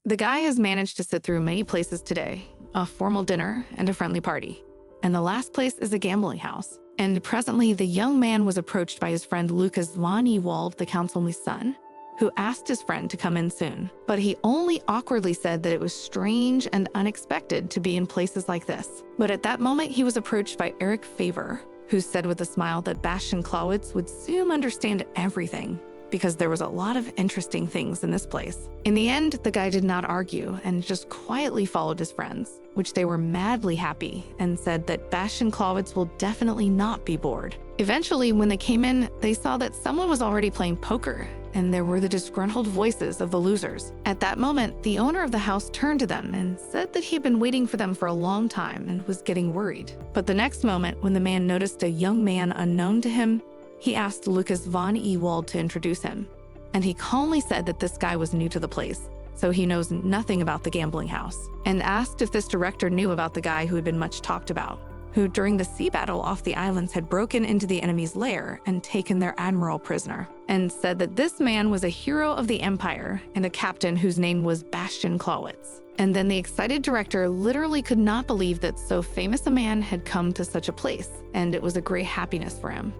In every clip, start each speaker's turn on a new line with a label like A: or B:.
A: The guy has managed to sit through many places today, a formal dinner and a friendly party. And the last place is a gambling house. And presently, the young man was approached by his friend Lucas von Ewald, the councilman's son, who asked his friend to come in soon. But he only awkwardly said that it was strange and unexpected to be in places like this. But at that moment, he was approached by Eric Faber, who said with a smile that Bastian Clawitz would soon understand everything, because there was a lot of interesting things in this place. In the end, the guy did not argue and just quietly followed his friends, which they were madly happy and said that Bastian Clawitz will definitely not be bored. Eventually, when they came in, they saw that someone was already playing poker, and there were the disgruntled voices of the losers. At that moment, the owner of the house turned to them and said that he had been waiting for them for a long time and was getting worried. But the next moment, when the man noticed a young man unknown to him, he asked Lucas von Ewald to introduce him, and he calmly said that this guy was new to the place, so he knows nothing about the gambling house, and asked if this director knew about the guy who had been much talked about, who during the sea battle off the islands had broken into the enemy's lair and taken their admiral prisoner, and said that this man was a hero of the Empire and a captain whose name was Bastian Clawitz. And then the excited director literally could not believe that so famous a man had come to such a place, and it was a great happiness for him.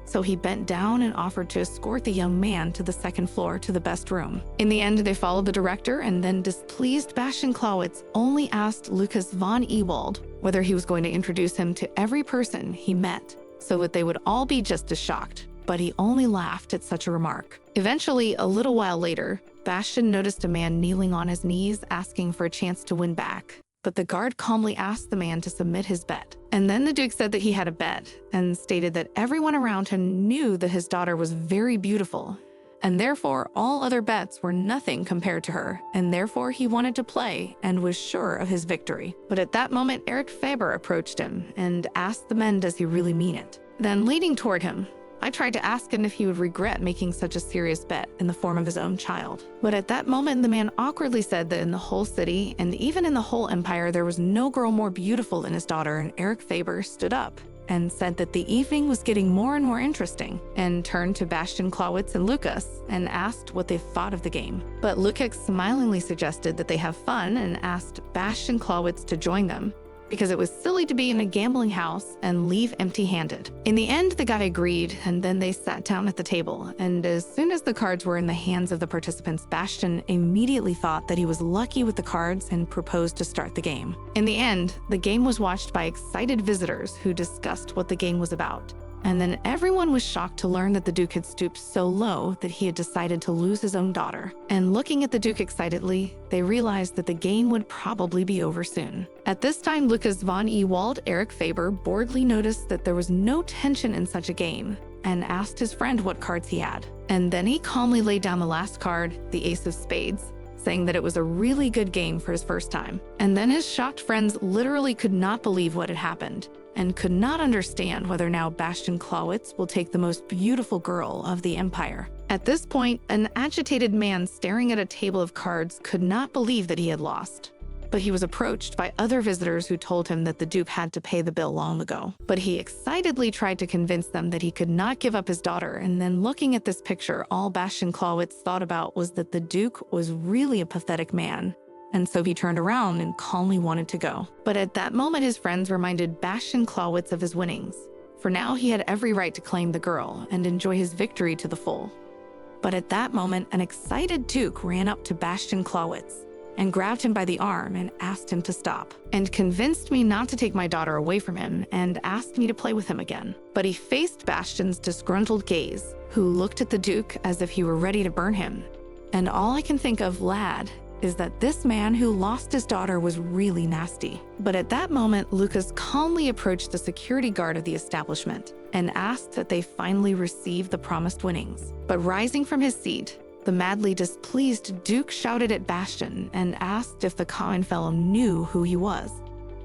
A: So he bent down and offered to escort the young man to the second floor to the best room. In the end, they followed the director, and then displeased Bastian Clawitz only asked Lucas von Ewald whether he was going to introduce him to every person he met, so that they would all be just as shocked. But he only laughed at such a remark. Eventually, a little while later, Bastian noticed a man kneeling on his knees asking for a chance to win back. But the guard calmly asked the man to submit his bet. And then the Duke said that he had a bet and stated that everyone around him knew that his daughter was very beautiful, and therefore all other bets were nothing compared to her, and therefore he wanted to play and was sure of his victory. But at that moment, Eric Faber approached him and asked the man, does he really mean it? Then leading toward him, I tried to ask him if he would regret making such a serious bet in the form of his own child. But at that moment, the man awkwardly said that in the whole city, and even in the whole empire, there was no girl more beautiful than his daughter, and Eric Faber stood up and said that the evening was getting more and more interesting, and turned to Bastian Clawitz and Lucas and asked what they thought of the game. But Lucas smilingly suggested that they have fun and asked Bastian Clawitz to join them, because it was silly to be in a gambling house and leave empty-handed. In the end, the guy agreed, and then they sat down at the table, and as soon as the cards were in the hands of the participants, Bastian immediately thought that he was lucky with the cards and proposed to start the game. In the end, the game was watched by excited visitors who discussed what the game was about. And then everyone was shocked to learn that the Duke had stooped so low that he had decided to lose his own daughter. And looking at the Duke excitedly, they realized that the game would probably be over soon. At this time, Lucas von Ewald, Eric Faber, boredly noticed that there was no tension in such a game and asked his friend what cards he had. And then he calmly laid down the last card, the Ace of Spades, saying that it was a really good game for his first time. And then his shocked friends literally could not believe what had happened, and could not understand whether now Bastian Clawitz will take the most beautiful girl of the Empire. At this point, an agitated man staring at a table of cards could not believe that he had lost. But he was approached by other visitors who told him that the Duke had to pay the bill long ago. But he excitedly tried to convince them that he could not give up his daughter, and then looking at this picture, all Bastian Clawitz thought about was that the Duke was really a pathetic man, and so he turned around and calmly wanted to go. But at that moment, his friends reminded Bastian Clawitz of his winnings, for now he had every right to claim the girl and enjoy his victory to the full. But at that moment, an excited Duke ran up to Bastian Clawitz and grabbed him by the arm and asked him to stop, and convinced me not to take my daughter away from him and asked me to play with him again. But he faced Bastian's disgruntled gaze, who looked at the Duke as if he were ready to burn him. And all I can think of, lad, is that this man who lost his daughter was really nasty. But at that moment, Lucas calmly approached the security guard of the establishment and asked that they finally receive the promised winnings. But rising from his seat, the madly displeased Duke shouted at Bastian and asked if the common fellow knew who he was,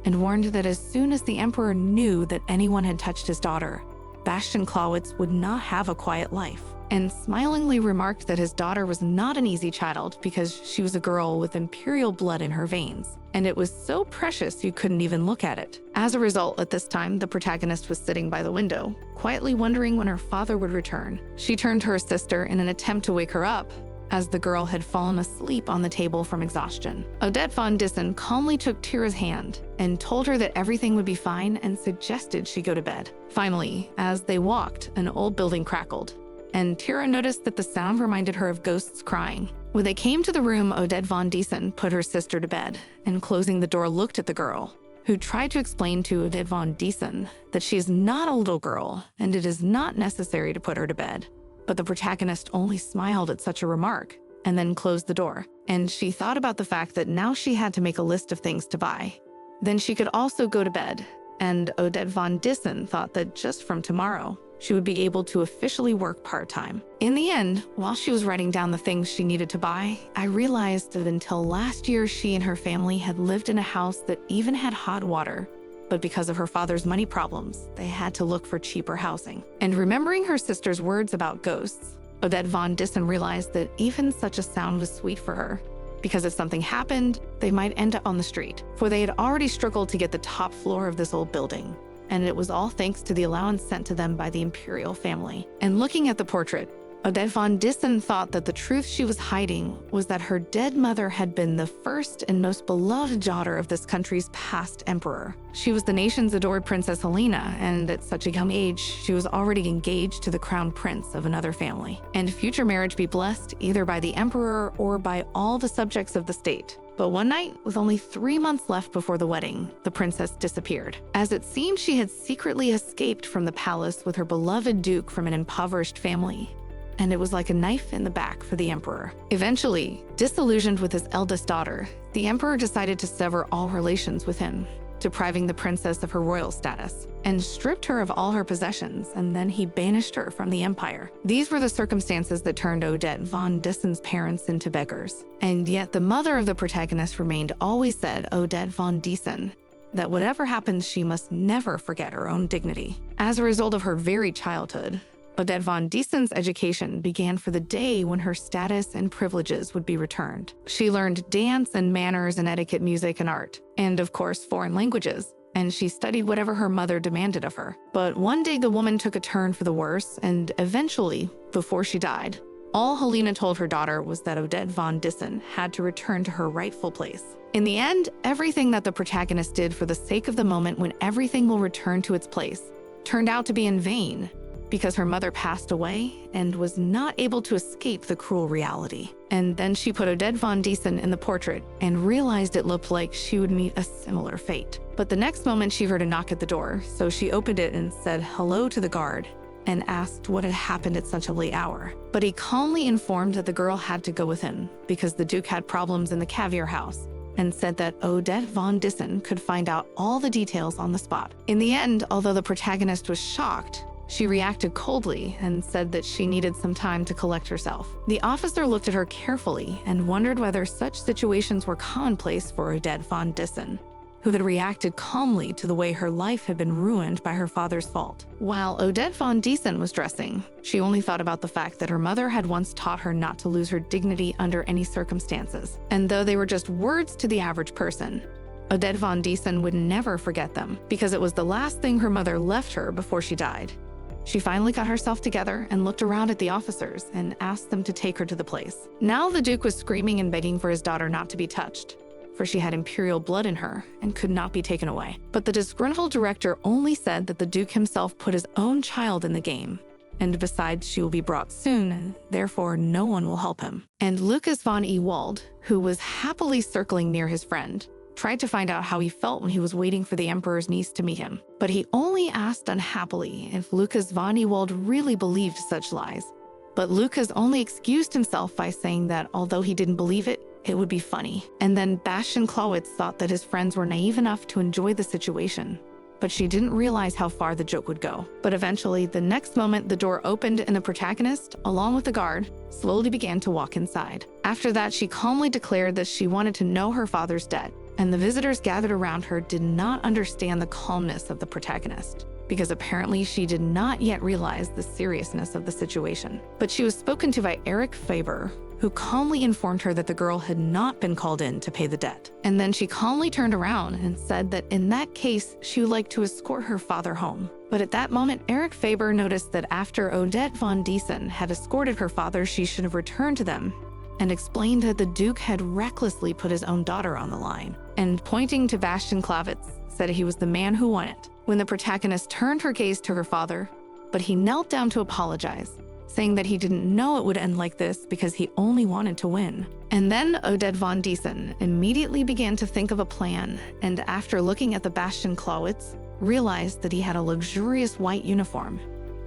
A: and warned that as soon as the Emperor knew that anyone had touched his daughter, Bastian Clawitz would not have a quiet life, and smilingly remarked that his daughter was not an easy child because she was a girl with Imperial blood in her veins, and it was so precious you couldn't even look at it. As a result, at this time, the protagonist was sitting by the window, quietly wondering when her father would return. She turned to her sister in an attempt to wake her up, as the girl had fallen asleep on the table from exhaustion. Odette von Dissen calmly took Tira's hand and told her that everything would be fine and suggested she go to bed. Finally, as they walked, an old building crackled, and Tira noticed that the sound reminded her of ghosts crying. When they came to the room, Odette von Dissen put her sister to bed, and closing the door looked at the girl, who tried to explain to Odette von Dissen that she is not a little girl and it is not necessary to put her to bed. But the protagonist only smiled at such a remark and then closed the door, and she thought about the fact that now she had to make a list of things to buy. Then she could also go to bed, and Odette von Dissen thought that just from tomorrow, she would be able to officially work part-time. In the end, while she was writing down the things she needed to buy, I realized that until last year, she and her family had lived in a house that even had hot water. But because of her father's money problems, they had to look for cheaper housing. And remembering her sister's words about ghosts, Odette von Dissen realized that even such a sound was sweet for her, because if something happened, they might end up on the street, for they had already struggled to get the top floor of this old building. And it was all thanks to the allowance sent to them by the Imperial family. And looking at the portrait, Odette von Dissen thought that the truth she was hiding was that her dead mother had been the first and most beloved daughter of this country's past emperor. She was the nation's adored Princess Helena, and at such a young age, she was already engaged to the crown prince of another family. And future marriage be blessed either by the emperor or by all the subjects of the state. But one night, with only 3 months left before the wedding, the princess disappeared, as it seemed she had secretly escaped from the palace with her beloved duke from an impoverished family. And it was like a knife in the back for the emperor. Eventually, disillusioned with his eldest daughter, the emperor decided to sever all relations with him, depriving the princess of her royal status, and stripped her of all her possessions, and then he banished her from the empire. These were the circumstances that turned Odette von Dissen's parents into beggars. And yet the mother of the protagonist remained always said, Odette von Dissen, that whatever happens, she must never forget her own dignity. As a result of her very childhood, Odette von Dissen's education began for the day when her status and privileges would be returned. She learned dance and manners and etiquette, music and art, and of course, foreign languages, and she studied whatever her mother demanded of her. But one day the woman took a turn for the worse, and eventually, before she died, all Helena told her daughter was that Odette von Dissen had to return to her rightful place. In the end, everything that the protagonist did for the sake of the moment when everything will return to its place turned out to be in vain, because her mother passed away and was not able to escape the cruel reality. And then she put Odette von Dissen in the portrait and realized it looked like she would meet a similar fate. But the next moment she heard a knock at the door, so she opened it and said hello to the guard and asked what had happened at such a late hour. But he calmly informed that the girl had to go with him because the Duke had problems in the caviar house, and said that Odette von Dissen could find out all the details on the spot. In the end, although the protagonist was shocked, she reacted coldly and said that she needed some time to collect herself. The officer looked at her carefully and wondered whether such situations were commonplace for Odette von Dissen, who had reacted calmly to the way her life had been ruined by her father's fault. While Odette von Dissen was dressing, she only thought about the fact that her mother had once taught her not to lose her dignity under any circumstances. And though they were just words to the average person, Odette von Dissen would never forget them because it was the last thing her mother left her before she died. She finally got herself together and looked around at the officers and asked them to take her to the place. Now the Duke was screaming and begging for his daughter not to be touched, for she had Imperial blood in her and could not be taken away. But the disgruntled director only said that the Duke himself put his own child in the game, and besides, she will be brought soon, and therefore no one will help him. And Lucas von Ewald, who was happily circling near his friend, tried to find out how he felt when he was waiting for the Emperor's niece to meet him. But he only asked unhappily if Lucas von Ewald really believed such lies. But Lucas only excused himself by saying that although he didn't believe it, it would be funny. And then Bastian Clawitz thought that his friends were naive enough to enjoy the situation, but she didn't realize how far the joke would go. But eventually, the next moment, the door opened and the protagonist, along with the guard, slowly began to walk inside. After that, she calmly declared that she wanted to know her father's debt, and the visitors gathered around her did not understand the calmness of the protagonist, because apparently she did not yet realize the seriousness of the situation. But she was spoken to by Eric Faber, who calmly informed her that the girl had not been called in to pay the debt. And then she calmly turned around and said that in that case, she would like to escort her father home. But at that moment, Eric Faber noticed that after Odette von Dissen had escorted her father, she should have returned to them and explained that the Duke had recklessly put his own daughter on the line, and pointing to Bastian Klavitz, said he was the man who won it. When the protagonist turned her gaze to her father, but he knelt down to apologize, saying that he didn't know it would end like this because he only wanted to win. And then Odette von Diesen immediately began to think of a plan, and after looking at the Bastian Klawitz, realized that he had a luxurious white uniform.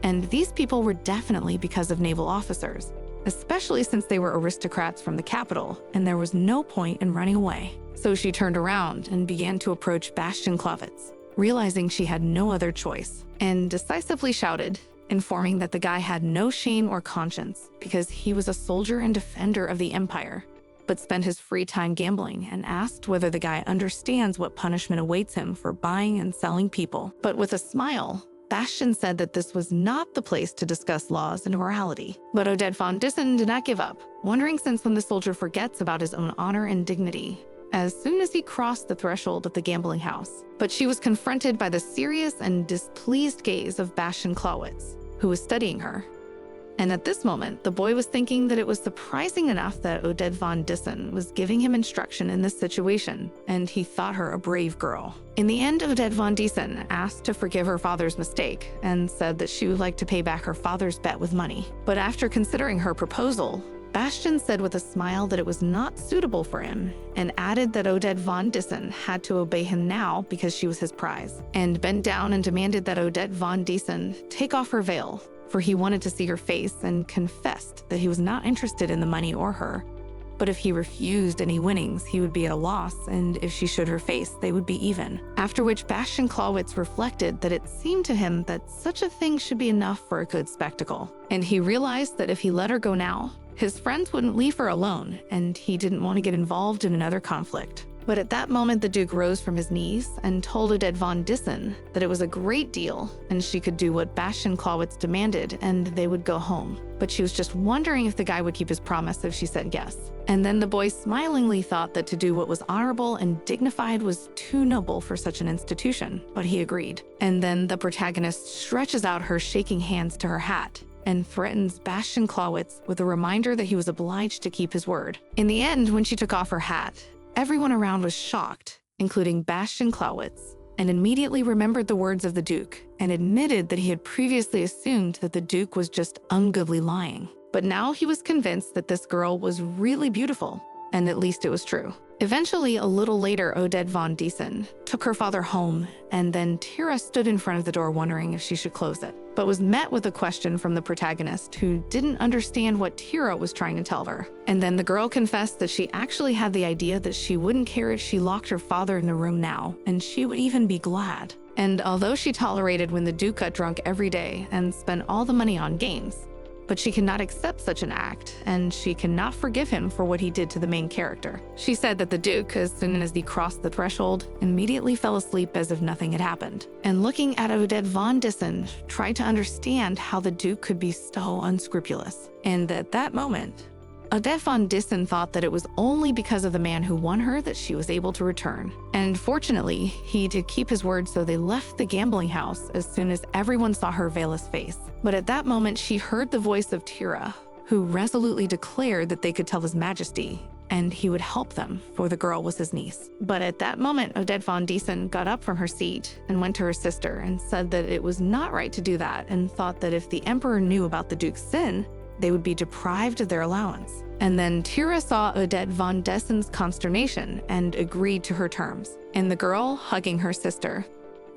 A: And these people were definitely because of naval officers, especially since they were aristocrats from the capital, and there was no point in running away. So she turned around and began to approach Bastian Klavitz, realizing she had no other choice, and decisively shouted, informing that the guy had no shame or conscience because he was a soldier and defender of the Empire, but spent his free time gambling, and asked whether the guy understands what punishment awaits him for buying and selling people. But with a smile, Bastian said that this was not the place to discuss laws and morality. But Odette von Diesen did not give up, wondering since when the soldier forgets about his own honor and dignity, as soon as he crossed the threshold of the gambling house. But she was confronted by the serious and displeased gaze of Bastian Klawitz, who was studying her. And at this moment, the boy was thinking that it was surprising enough that Odette von Diesen was giving him instruction in this situation, and he thought her a brave girl. In the end, Odette von Diesen asked to forgive her father's mistake and said that she would like to pay back her father's bet with money. But after considering her proposal, Bastian said with a smile that it was not suitable for him, and added that Odette von Diesen had to obey him now because she was his prize, and bent down and demanded that Odette von Diesen take off her veil, for he wanted to see her face, and confessed that he was not interested in the money or her. But if he refused any winnings, he would be at a loss, and if she showed her face, they would be even. After which Bastian Klawitz reflected that it seemed to him that such a thing should be enough for a good spectacle. And he realized that if he let her go now, his friends wouldn't leave her alone, and he didn't want to get involved in another conflict. But at that moment, the Duke rose from his knees and told Odette von Diesen that it was a great deal, and she could do what Bastian Klawitz demanded, and they would go home. But she was just wondering if the guy would keep his promise if she said yes. And then the boy smilingly thought that to do what was honorable and dignified was too noble for such an institution, but he agreed. And then the protagonist stretches out her shaking hands to her hat, and threatens Bastian Klawitz with a reminder that he was obliged to keep his word. In the end, when she took off her hat, everyone around was shocked, including Bastian Klawitz, and immediately remembered the words of the Duke, and admitted that he had previously assumed that the Duke was just ungoodly lying. But now he was convinced that this girl was really beautiful, and at least it was true. Eventually, a little later, Odette von Diesen took her father home, and then Tira stood in front of the door wondering if she should close it, but was met with a question from the protagonist who didn't understand what Tira was trying to tell her. And then the girl confessed that she actually had the idea that she wouldn't care if she locked her father in the room now, and she would even be glad. And although she tolerated when the Duke got drunk every day and spent all the money on games, but she cannot accept such an act, and she cannot forgive him for what he did to the main character. She said that the Duke, as soon as he crossed the threshold, immediately fell asleep as if nothing had happened. And looking at Odette von Diesen, tried to understand how the Duke could be so unscrupulous. And at that moment, Odette von Diesen thought that it was only because of the man who won her that she was able to return. And fortunately, he did keep his word, so they left the gambling house as soon as everyone saw her veilless face. But at that moment, she heard the voice of Tira, who resolutely declared that they could tell His Majesty, and he would help them, for the girl was his niece. But at that moment, Odette von Diesen got up from her seat and went to her sister and said that it was not right to do that, and thought that if the Emperor knew about the Duke's sin, they would be deprived of their allowance. And then Tira saw Odette von Diesen's consternation and agreed to her terms. And the girl, hugging her sister,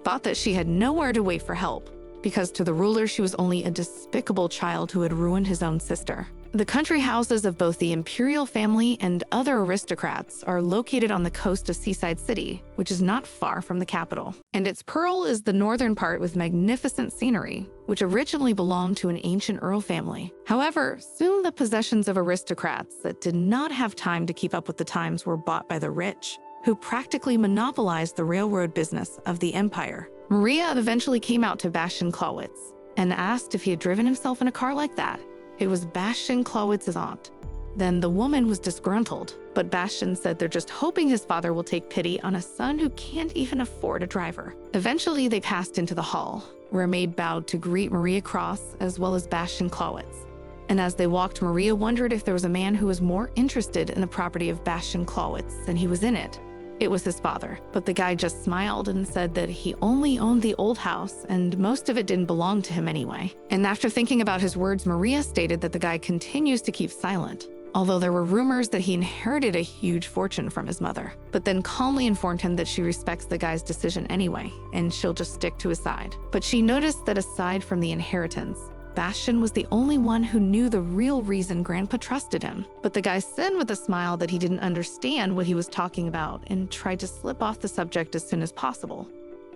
A: thought that she had nowhere to wait for help, because to the ruler she was only a despicable child who had ruined his own sister. The country houses of both the Imperial family and other aristocrats are located on the coast of Seaside City, which is not far from the capital. And its pearl is the northern part with magnificent scenery, which originally belonged to an ancient earl family. However, soon the possessions of aristocrats that did not have time to keep up with the times were bought by the rich, who practically monopolized the railroad business of the empire. Maria eventually came out to Bastian Klawitz and asked if he had driven himself in a car like that. It was Bastian Klawitz's aunt. Then the woman was disgruntled, but Bastian said they're just hoping his father will take pity on a son who can't even afford a driver. Eventually, they passed into the hall, where a maid bowed to greet Maria Cross as well as Bastian Klawitz, And as they walked, Maria wondered if there was a man who was more interested in the property of Bastian Clawitz than he was in it. It was his father, but the guy just smiled and said that he only owned the old house and most of it didn't belong to him anyway. And after thinking about his words, Maria stated that the guy continues to keep silent, although there were rumors that he inherited a huge fortune from his mother, but then calmly informed him that she respects the guy's decision anyway, and she'll just stick to his side. But she noticed that aside from the inheritance, Bastian was the only one who knew the real reason Grandpa trusted him. But the guy said with a smile that he didn't understand what he was talking about and tried to slip off the subject as soon as possible.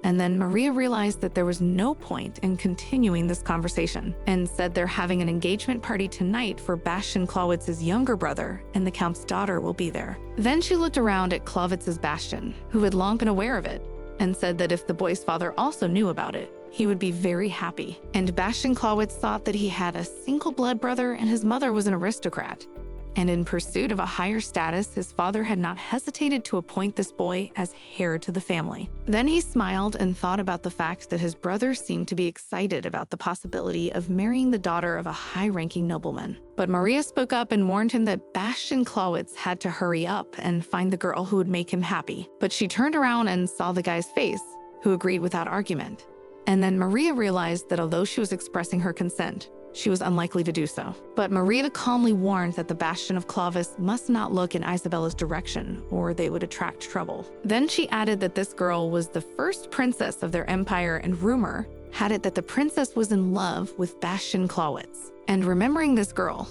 A: And then Maria realized that there was no point in continuing this conversation and said they're having an engagement party tonight for Bastian Clawitz's younger brother, and the Count's daughter will be there. Then she looked around at Clawitz's Bastian, who had long been aware of it, and said that if the boy's father also knew about it, he would be very happy. And Bastian Clawitz thought that he had a single blood brother and his mother was an aristocrat. And in pursuit of a higher status, his father had not hesitated to appoint this boy as heir to the family. Then he smiled and thought about the fact that his brother seemed to be excited about the possibility of marrying the daughter of a high-ranking nobleman. But Maria spoke up and warned him that Bastian Clawitz had to hurry up and find the girl who would make him happy. But she turned around and saw the guy's face, who agreed without argument. And then Maria realized that although she was expressing her consent, she was unlikely to do so. But Maria calmly warned that the Bastian of Clovis must not look in Isabella's direction, or they would attract trouble. Then she added that this girl was the first princess of their empire, and rumor had it that the princess was in love with Bastian Clawitz. And remembering this girl,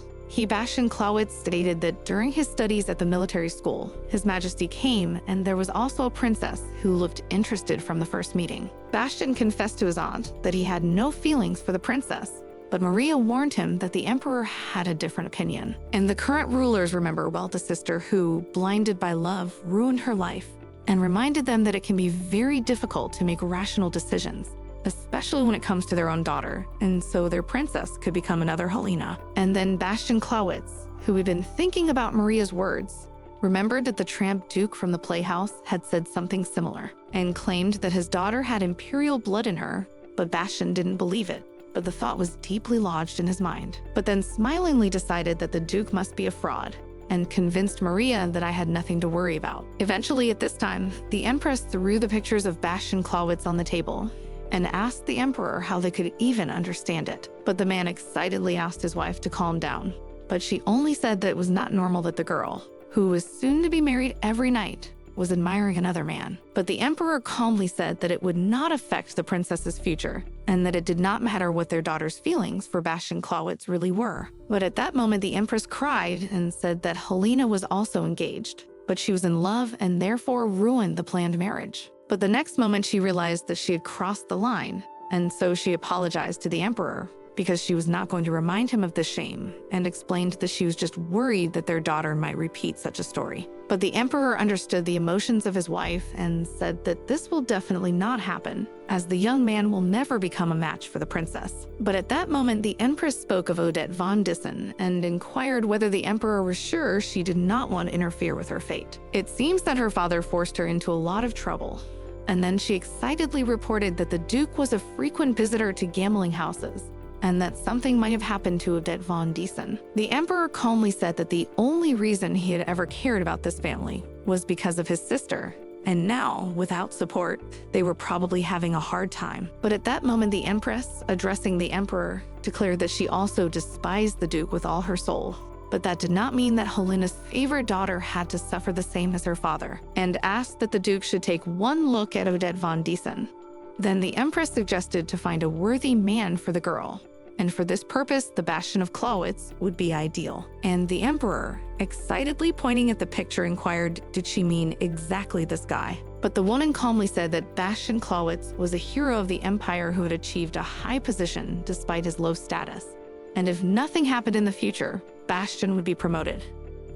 A: Bastian Clawitz stated that during his studies at the military school, His Majesty came and there was also a princess who looked interested from the first meeting. Bastian confessed to his aunt that he had no feelings for the princess, but Maria warned him that the emperor had a different opinion. And the current rulers remember well the sister who, blinded by love, ruined her life, and reminded them that it can be very difficult to make rational decisions, especially when it comes to their own daughter, and so their princess could become another Helena. And then Bastian Clawitz, who had been thinking about Maria's words, remembered that the tramp duke from the playhouse had said something similar, and claimed that his daughter had Imperial blood in her, but Bastian didn't believe it. But the thought was deeply lodged in his mind. But then smilingly decided that the duke must be a fraud, and convinced Maria that I had nothing to worry about. Eventually, at this time, the Empress threw the pictures of Bastian Clawitz on the table, and asked the emperor how they could even understand it. But the man excitedly asked his wife to calm down. But she only said that it was not normal that the girl, who was soon to be married every night, was admiring another man. But the emperor calmly said that it would not affect the princess's future, and that it did not matter what their daughter's feelings for Bastian Clawitz really were. But at that moment, the empress cried and said that Helena was also engaged, but she was in love and therefore ruined the planned marriage. But the next moment she realized that she had crossed the line, and so she apologized to the emperor because she was not going to remind him of the shame, and explained that she was just worried that their daughter might repeat such a story. But the emperor understood the emotions of his wife and said that this will definitely not happen, as the young man will never become a match for the princess. But at that moment, the empress spoke of Odette von Dissen and inquired whether the emperor was sure she did not want to interfere with her fate. It seems that her father forced her into a lot of trouble, and then she excitedly reported that the duke was a frequent visitor to gambling houses, and that something might have happened to Odette von Dissen. The emperor calmly said that the only reason he had ever cared about this family was because of his sister, and now, without support, they were probably having a hard time. But at that moment, the empress, addressing the emperor, declared that she also despised the duke with all her soul. But that did not mean that Helena's favorite daughter had to suffer the same as her father, and asked that the duke should take one look at Odette von Dissen. Then the empress suggested to find a worthy man for the girl, and for this purpose, the Bastian of Clawitz would be ideal. And the emperor, excitedly pointing at the picture, inquired, did she mean exactly this guy? But the woman calmly said that Bastian Clawitz was a hero of the empire who had achieved a high position despite his low status. And if nothing happened in the future, Bastian would be promoted,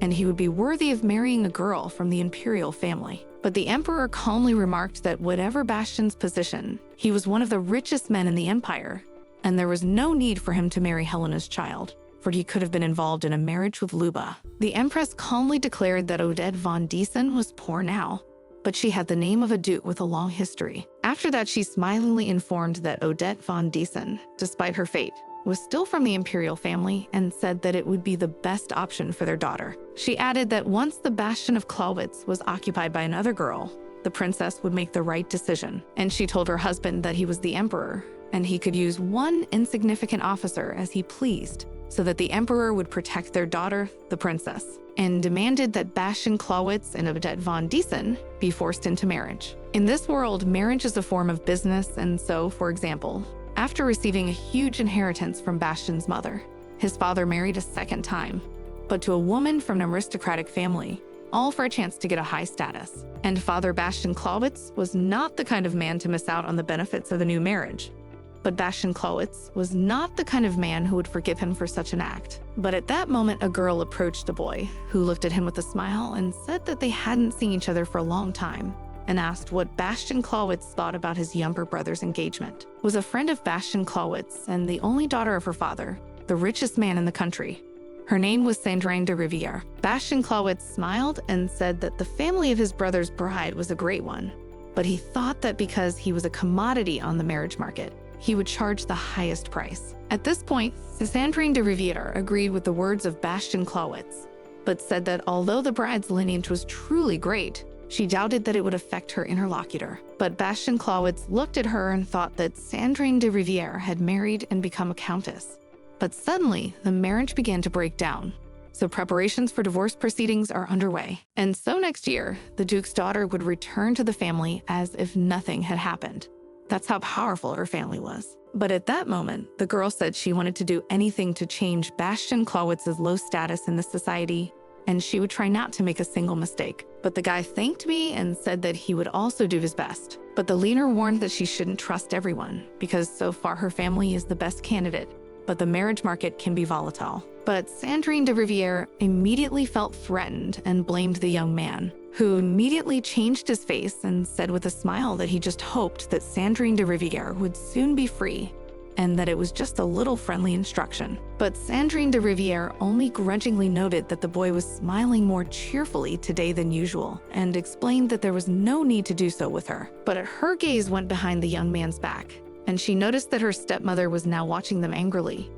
A: and he would be worthy of marrying a girl from the Imperial family. But the emperor calmly remarked that whatever Bastian's position, he was one of the richest men in the empire, and there was no need for him to marry Helena's child, for he could have been involved in a marriage with Luba. The empress calmly declared that Odette von Dissen was poor now, but she had the name of a duke with a long history. After that, she smilingly informed that Odette von Dissen, despite her fate, was still from the Imperial family and said that it would be the best option for their daughter. She added that once the bastion of Clawitz was occupied by another girl, the princess would make the right decision. And she told her husband that he was the emperor, and he could use one insignificant officer as he pleased, so that the emperor would protect their daughter, the princess, and demanded that Bastian Clawitz and Odette von Diesen be forced into marriage. In this world, marriage is a form of business, and so, for example, after receiving a huge inheritance from Bastian's mother, his father married a second time, but to a woman from an aristocratic family, all for a chance to get a high status. And Father Bastian Clawitz was not the kind of man to miss out on the benefits of the new marriage. But Bastian Clawitz was not the kind of man who would forgive him for such an act. But at that moment, a girl approached a boy, who looked at him with a smile and said that they hadn't seen each other for a long time, and asked what Bastian Clawitz thought about his younger brother's engagement. Was a friend of Bastian Clawitz and the only daughter of her father, the richest man in the country. Her name was Sandrine de Rivière. Bastian Clawitz smiled and said that the family of his brother's bride was a great one, but he thought that because he was a commodity on the marriage market, he would charge the highest price. At this point, Sandrine de Rivière agreed with the words of Bastian Clawitz, but said that although the bride's lineage was truly great, she doubted that it would affect her interlocutor. But Bastian Clawitz looked at her and thought that Sandrine de Rivière had married and become a countess. But suddenly, the marriage began to break down, so preparations for divorce proceedings are underway. And so next year, the Duke's daughter would return to the family as if nothing had happened. That's how powerful her family was. But at that moment, the girl said she wanted to do anything to change Bastian Clawitz's low status in the society, and she would try not to make a single mistake. But the guy thanked me and said that he would also do his best. But the leader warned that she shouldn't trust everyone, because so far her family is the best candidate, but the marriage market can be volatile. But Sandrine de Rivière immediately felt threatened and blamed the young man, who immediately changed his face and said with a smile that he just hoped that Sandrine de Rivière would soon be free, and that it was just a little friendly instruction. But Sandrine de Rivière only grudgingly noted that the boy was smiling more cheerfully today than usual, and explained that there was no need to do so with her. But her gaze went behind the young man's back, and she noticed that her stepmother was now watching them angrily.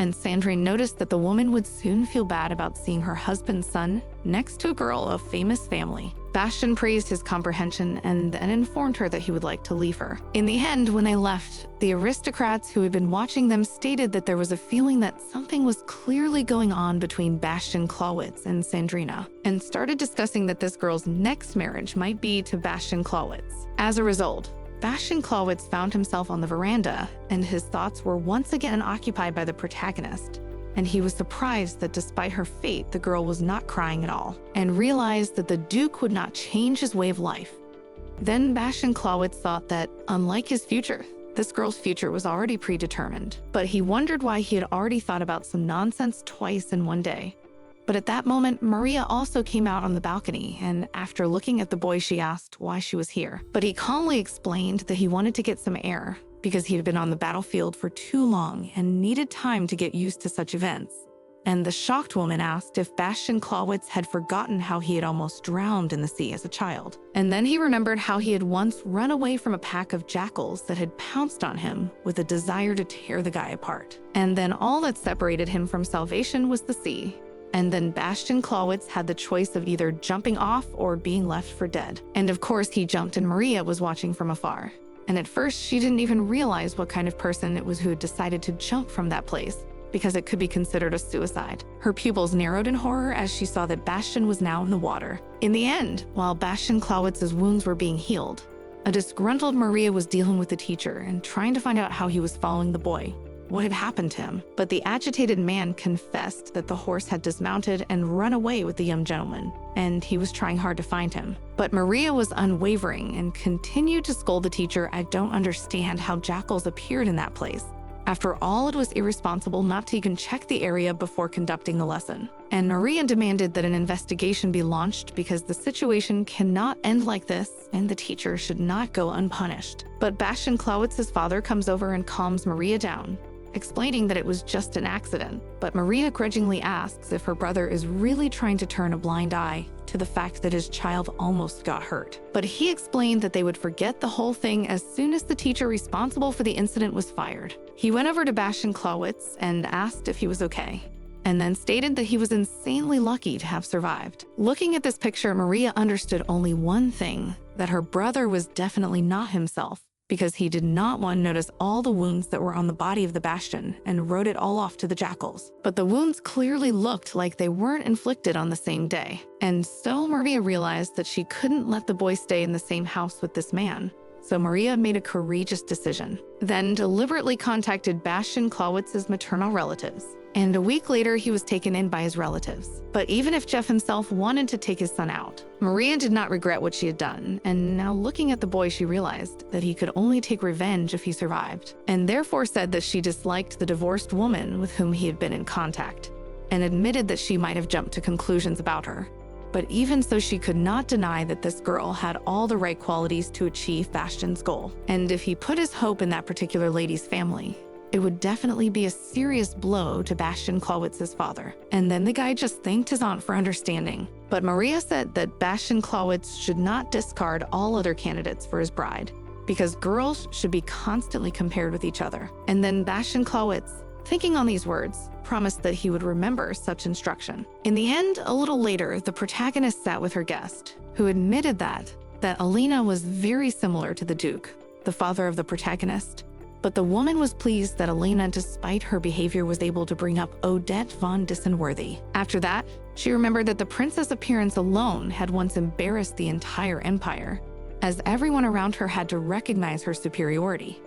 A: And Sandrine noticed that the woman would soon feel bad about seeing her husband's son next to a girl of famous family. Bastian praised his comprehension and then informed her that he would like to leave her. In the end, when they left, the aristocrats who had been watching them stated that there was a feeling that something was clearly going on between Bastian Clawitz and Sandrina, and started discussing that this girl's next marriage might be to Bastian Clawitz. As a result, Bastian Clawitz found himself on the veranda, and his thoughts were once again occupied by the protagonist. And he was surprised that despite her fate, the girl was not crying at all, and realized that the Duke would not change his way of life. Then Bastian Clawitz thought that, unlike his future, this girl's future was already predetermined. But he wondered why he had already thought about some nonsense twice in one day. But at that moment, Maria also came out on the balcony, and after looking at the boy, she asked why she was here. But he calmly explained that he wanted to get some air because he had been on the battlefield for too long and needed time to get used to such events. And the shocked woman asked if Bastian Clawitz had forgotten how he had almost drowned in the sea as a child. And then he remembered how he had once run away from a pack of jackals that had pounced on him with a desire to tear the guy apart. And then all that separated him from salvation was the sea. And then Bastian Clawitz had the choice of either jumping off or being left for dead. And of course he jumped, and Maria was watching from afar. And at first she didn't even realize what kind of person it was who had decided to jump from that place, because it could be considered a suicide. Her pupils narrowed in horror as she saw that Bastian was now in the water. In the end, while Bastian Clawitz's wounds were being healed, a disgruntled Maria was dealing with the teacher and trying to find out how he was following the boy. What had happened to him? But the agitated man confessed that the horse had dismounted and run away with the young gentleman, and he was trying hard to find him. But Maria was unwavering and continued to scold the teacher. I don't understand how jackals appeared in that place. After all, it was irresponsible not to even check the area before conducting the lesson. And Maria demanded that an investigation be launched because the situation cannot end like this, and the teacher should not go unpunished. But Bastian Clawitz's father comes over and calms Maria down, explaining that it was just an accident. But Maria grudgingly asks if her brother is really trying to turn a blind eye to the fact that his child almost got hurt. But he explained that they would forget the whole thing as soon as the teacher responsible for the incident was fired. He went over to Bastian Clawitz and asked if he was okay, and then stated that he was insanely lucky to have survived. Looking at this picture, Maria understood only one thing, that her brother was definitely not himself, because he did not want to notice all the wounds that were on the body of the Bastion and wrote it all off to the jackals. But the wounds clearly looked like they weren't inflicted on the same day. And so Maria realized that she couldn't let the boy stay in the same house with this man. So Maria made a courageous decision, then deliberately contacted Bastian Clawitz's maternal relatives. And a week later, he was taken in by his relatives. But even if Jeff himself wanted to take his son out, Maria did not regret what she had done. And now looking at the boy, she realized that he could only take revenge if he survived, and therefore said that she disliked the divorced woman with whom he had been in contact, and admitted that she might have jumped to conclusions about her. But even so, she could not deny that this girl had all the right qualities to achieve Bastian's goal. And if he put his hope in that particular lady's family, it would definitely be a serious blow to Bastian Clawitz's father. And then the guy just thanked his aunt for understanding. But Maria said that Bastian Clawitz should not discard all other candidates for his bride, because girls should be constantly compared with each other. And then Bastian Clawitz, thinking on these words, promised that he would remember such instruction. In the end, a little later, the protagonist sat with her guest, who admitted that Alina was very similar to the Duke, the father of the protagonist. But the woman was pleased that Alina, despite her behavior, was able to bring up Odette von Dissenworthy. After that, she remembered that the princess' appearance alone had once embarrassed the entire empire, as everyone around her had to recognize her superiority.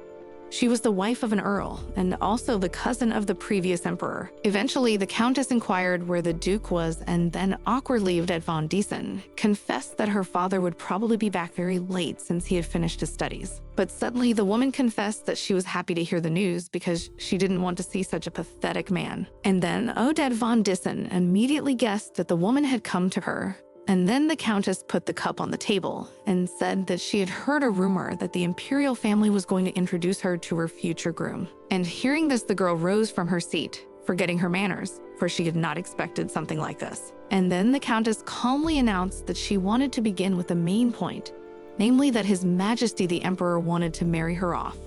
A: She was the wife of an earl, and also the cousin of the previous emperor. Eventually, the countess inquired where the duke was, and then awkwardly Odette von Diesen confessed that her father would probably be back very late since he had finished his studies. But suddenly, the woman confessed that she was happy to hear the news because she didn't want to see such a pathetic man. And then Odette von Diesen immediately guessed that the woman had come to her. And then the countess put the cup on the table and said that she had heard a rumor that the Imperial family was going to introduce her to her future groom. And hearing this, the girl rose from her seat, forgetting her manners, for she had not expected something like this. And then the countess calmly announced that she wanted to begin with the main point, namely that His Majesty the Emperor wanted to marry her off,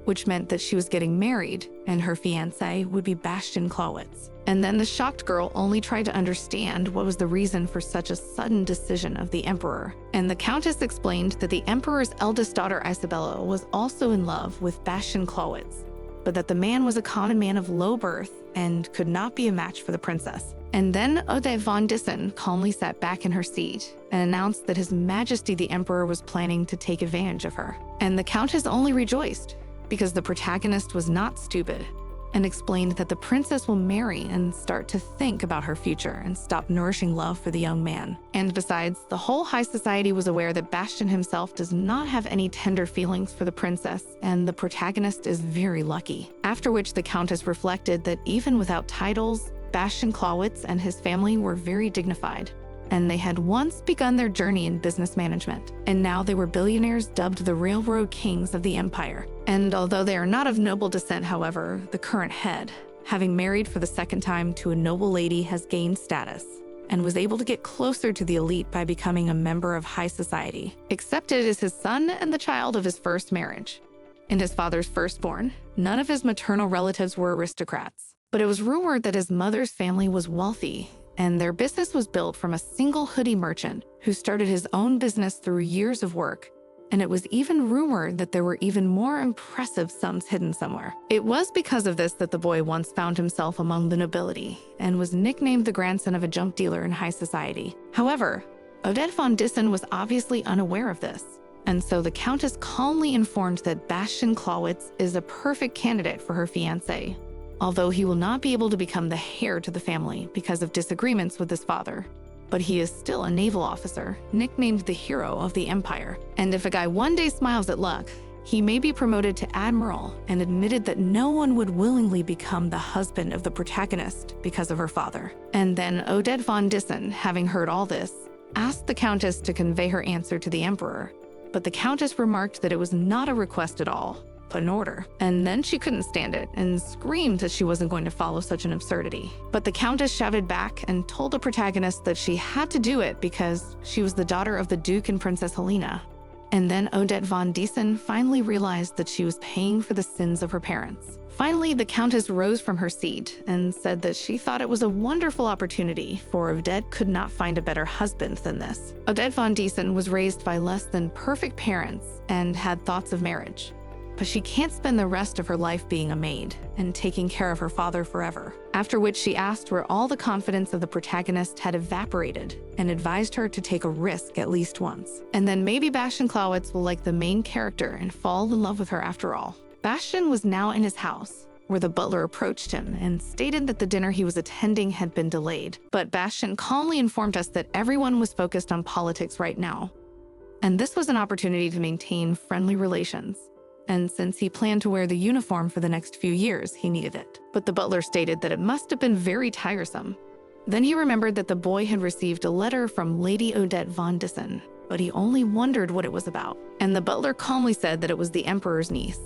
A: which meant that she was getting married and her fiancé would be Bastian Clawitz. And then the shocked girl only tried to understand what was the reason for such a sudden decision of the emperor. And the countess explained that the emperor's eldest daughter Isabella was also in love with Bastian Clawitz, but that the man was a common man of low birth and could not be a match for the princess. And then Odette von Diesen calmly sat back in her seat and announced that His Majesty the Emperor was planning to take advantage of her. And the countess only rejoiced, because the protagonist was not stupid, and explained that the princess will marry and start to think about her future and stop nourishing love for the young man. And besides, the whole high society was aware that Bastian himself does not have any tender feelings for the princess, and the protagonist is very lucky. After which the countess reflected that even without titles, Bastian Clawitz and his family were very dignified, and they had once begun their journey in business management, and now they were billionaires dubbed the railroad kings of the empire. And although they are not of noble descent, however, the current head, having married for the second time to a noble lady, has gained status and was able to get closer to the elite by becoming a member of high society, accepted as his son and the child of his first marriage. And his father's firstborn, none of his maternal relatives were aristocrats, but it was rumored that his mother's family was wealthy, and their business was built from a single hoodie merchant who started his own business through years of work. And it was even rumored that there were even more impressive sums hidden somewhere. It was because of this that the boy once found himself among the nobility and was nicknamed the grandson of a junk dealer in high society. However, Odette von Diesen was obviously unaware of this, and so the countess calmly informed that Bastian Clawitz is a perfect candidate for her fiancé, although he will not be able to become the heir to the family because of disagreements with his father. But he is still a naval officer, nicknamed the hero of the empire. And if a guy one day smiles at luck, he may be promoted to admiral, and admitted that no one would willingly become the husband of the protagonist because of her father. And then Odette von Diesen, having heard all this, asked the countess to convey her answer to the emperor. But the countess remarked that it was not a request at all, put in order. And then she couldn't stand it and screamed that she wasn't going to follow such an absurdity. But the Countess shouted back and told the protagonist that she had to do it because she was the daughter of the Duke and Princess Helena. And then Odette von Diesen finally realized that she was paying for the sins of her parents. Finally, the Countess rose from her seat and said that she thought it was a wonderful opportunity, for Odette could not find a better husband than this. Odette von Diesen was raised by less than perfect parents and had thoughts of marriage. But she can't spend the rest of her life being a maid and taking care of her father forever. After which she asked where all the confidence of the protagonist had evaporated and advised her to take a risk at least once. And then maybe Bastian Clawitz will like the main character and fall in love with her after all. Bastian was now in his house, where the butler approached him and stated that the dinner he was attending had been delayed. But Bastian calmly informed us that everyone was focused on politics right now, and this was an opportunity to maintain friendly relations. And since he planned to wear the uniform for the next few years, he needed it. But the butler stated that it must have been very tiresome. Then he remembered that the boy had received a letter from Lady Odette von Diesen, but he only wondered what it was about. And the butler calmly said that it was the Emperor's niece.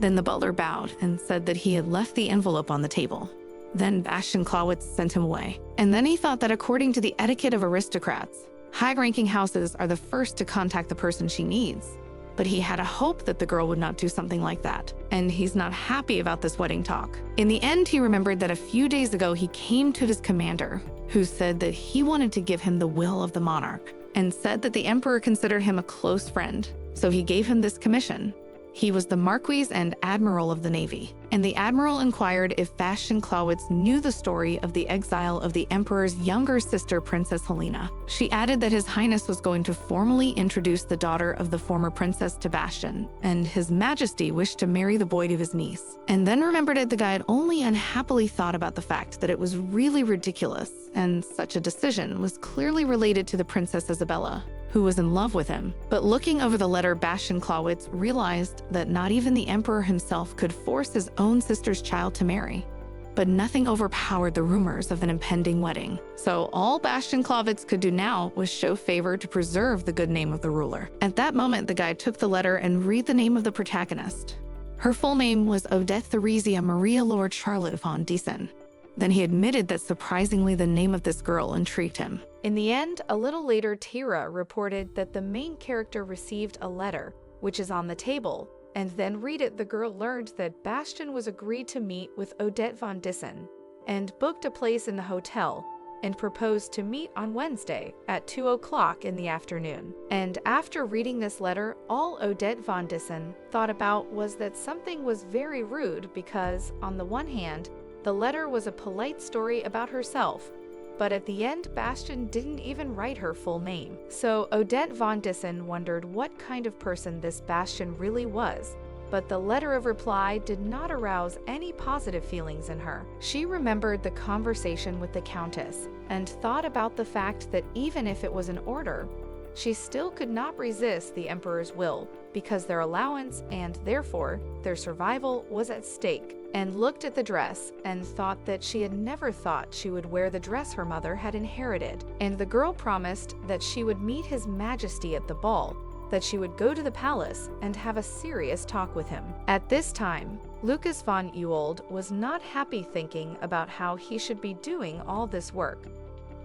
A: Then the butler bowed and said that he had left the envelope on the table. Then Bastian Clawitz sent him away. And then he thought that according to the etiquette of aristocrats, high-ranking houses are the first to contact the person she needs. But he had a hope that the girl would not do something like that, and he's not happy about this wedding talk. In the end, he remembered that a few days ago he came to his commander, who said that he wanted to give him the will of the monarch, and said that the emperor considered him a close friend, so he gave him this commission. He was the Marquis and Admiral of the Navy, and the Admiral inquired if Bastian Clawitz knew the story of the exile of the Emperor's younger sister, Princess Helena. She added that His Highness was going to formally introduce the daughter of the former princess to Bastian, and His Majesty wished to marry the boy to his niece. And then remembered that the guy had only unhappily thought about the fact that it was really ridiculous, and such a decision was clearly related to the Princess Isabella, who was in love with him. But looking over the letter, Bastian Clawitz realized that not even the emperor himself could force his own sister's child to marry. But nothing overpowered the rumors of an impending wedding. So all Bastian Clawitz could do now was show favor to preserve the good name of the ruler. At that moment, the guy took the letter and read the name of the protagonist. Her full name was Odette Theresia Maria Lord Charlotte von Diesen. Then he admitted that surprisingly the name of this girl intrigued him. In the end, a little later, Tira reported that the main character received a letter, which is on the table, and then read it, the girl learned that Bastian was agreed to meet with Odette von Diesen and booked a place in the hotel and proposed to meet on Wednesday at 2 o'clock in the afternoon. And after reading this letter, all Odette von Diesen thought about was that something was very rude because, on the one hand, the letter was a polite story about herself, but at the end, Bastian didn't even write her full name. So Odette von Diesen wondered what kind of person this Bastian really was, but the letter of reply did not arouse any positive feelings in her. She remembered the conversation with the Countess and thought about the fact that even if it was an order, she still could not resist the Emperor's will because their allowance and therefore their survival was at stake, and looked at the dress and thought that she had never thought she would wear the dress her mother had inherited. And the girl promised that she would meet His Majesty at the ball, that she would go to the palace and have a serious talk with him. At this time, Lucas von Ewald was not happy thinking about how he should be doing all this work,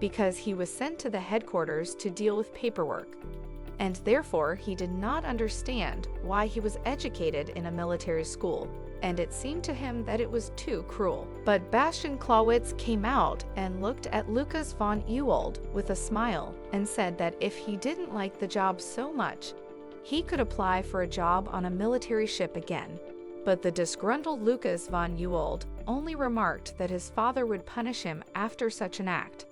A: because he was sent to the headquarters to deal with paperwork, and therefore he did not understand why he was educated in a military school, and it seemed to him that it was too cruel. But Bastian Clawitz came out and looked at Lucas von Ewald with a smile and said that if he didn't like the job so much, he could apply for a job on a military ship again. But the disgruntled Lucas von Ewald only remarked that his father would punish him after such an act.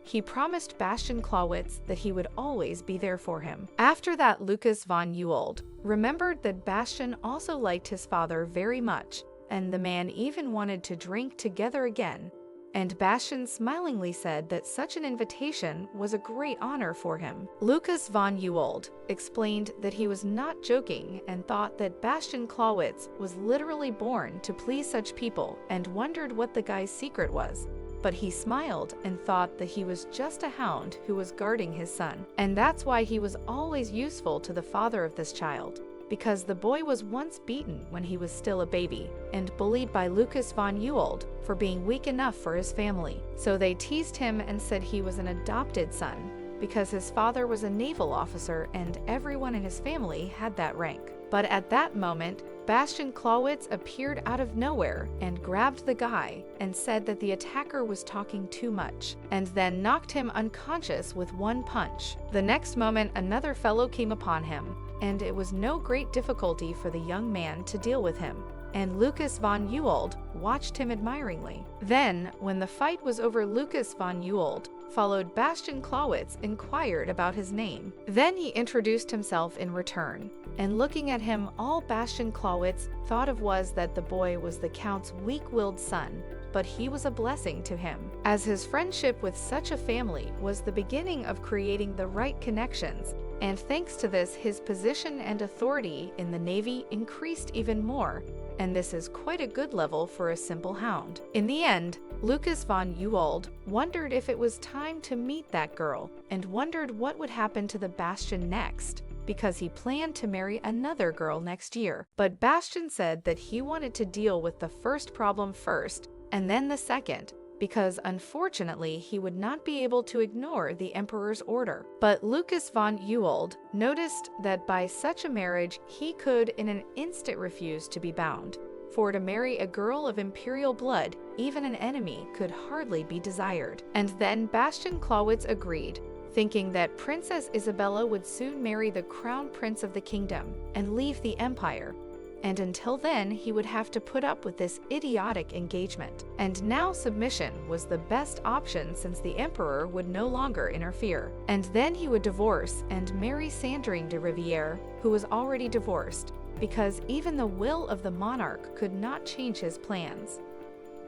A: He promised Bastian Clawitz that he would always be there for him. After that, Lucas von Ewald remembered that Bastian also liked his father very much, and the man even wanted to drink together again, and Bastian smilingly said that such an invitation was a great honor for him. Lucas von Ewald explained that he was not joking and thought that Bastian Clawitz was literally born to please such people, and wondered what the guy's secret was. But he smiled and thought that he was just a hound who was guarding his son. And that's why he was always useful to the father of this child, because the boy was once beaten when he was still a baby and bullied by Lucas von Ewald for being weak enough for his family. So they teased him and said he was an adopted son because his father was a naval officer and everyone in his family had that rank. But at that moment, Bastian Clawitz appeared out of nowhere and grabbed the guy and said that the attacker was talking too much, and then knocked him unconscious with one punch. The next moment, another fellow came upon him, and it was no great difficulty for the young man to deal with him, and Lucas von Ewald watched him admiringly. Then, when the fight was over, Lucas von Ewald followed Bastian Clawitz inquired about his name. Then he introduced himself in return, and looking at him, all Bastian Clawitz thought of was that the boy was the Count's weak-willed son, but he was a blessing to him, as his friendship with such a family was the beginning of creating the right connections, and thanks to this, his position and authority in the Navy increased even more, and this is quite a good level for a simple hound. In the end, Lucas von Ewald wondered if it was time to meet that girl, and wondered what would happen to the Bastian next, because he planned to marry another girl next year. But Bastian said that he wanted to deal with the first problem first, and then the second, because unfortunately he would not be able to ignore the Emperor's order. But Lucas von Ewald noticed that by such a marriage he could in an instant refuse to be bound. For to marry a girl of Imperial blood, even an enemy could hardly be desired. And then Bastian Clawitz agreed, thinking that Princess Isabella would soon marry the crown prince of the kingdom and leave the empire. And until then, he would have to put up with this idiotic engagement. And now submission was the best option since the emperor would no longer interfere. And then he would divorce and marry Sandrine de Rivière, who was already divorced, because even the will of the monarch could not change his plans.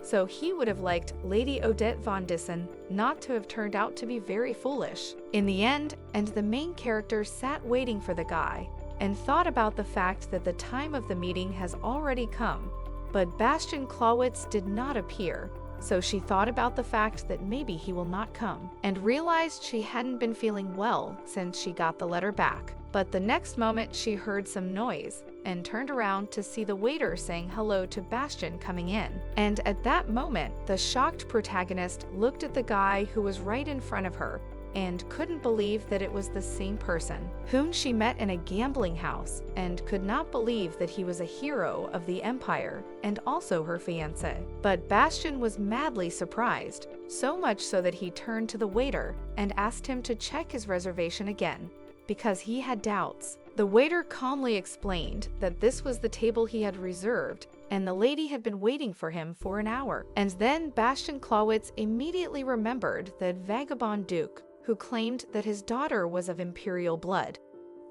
A: So he would have liked Lady Odette von Dissen not to have turned out to be very foolish. In the end, and the main character sat waiting for the guy, and thought about the fact that the time of the meeting has already come, but Bastian Clawitz did not appear, so she thought about the fact that maybe he will not come, and realized she hadn't been feeling well since she got the letter back. But the next moment she heard some noise, and turned around to see the waiter saying hello to Bastian coming in. And at that moment, the shocked protagonist looked at the guy who was right in front of her, and couldn't believe that it was the same person, whom she met in a gambling house, and could not believe that he was a hero of the Empire, and also her fiancé. But Bastian was madly surprised, so much so that he turned to the waiter and asked him to check his reservation again, because he had doubts. The waiter calmly explained that this was the table he had reserved, and the lady had been waiting for him for an hour. And then Bastian Clawitz immediately remembered that vagabond duke, who claimed that his daughter was of Imperial blood.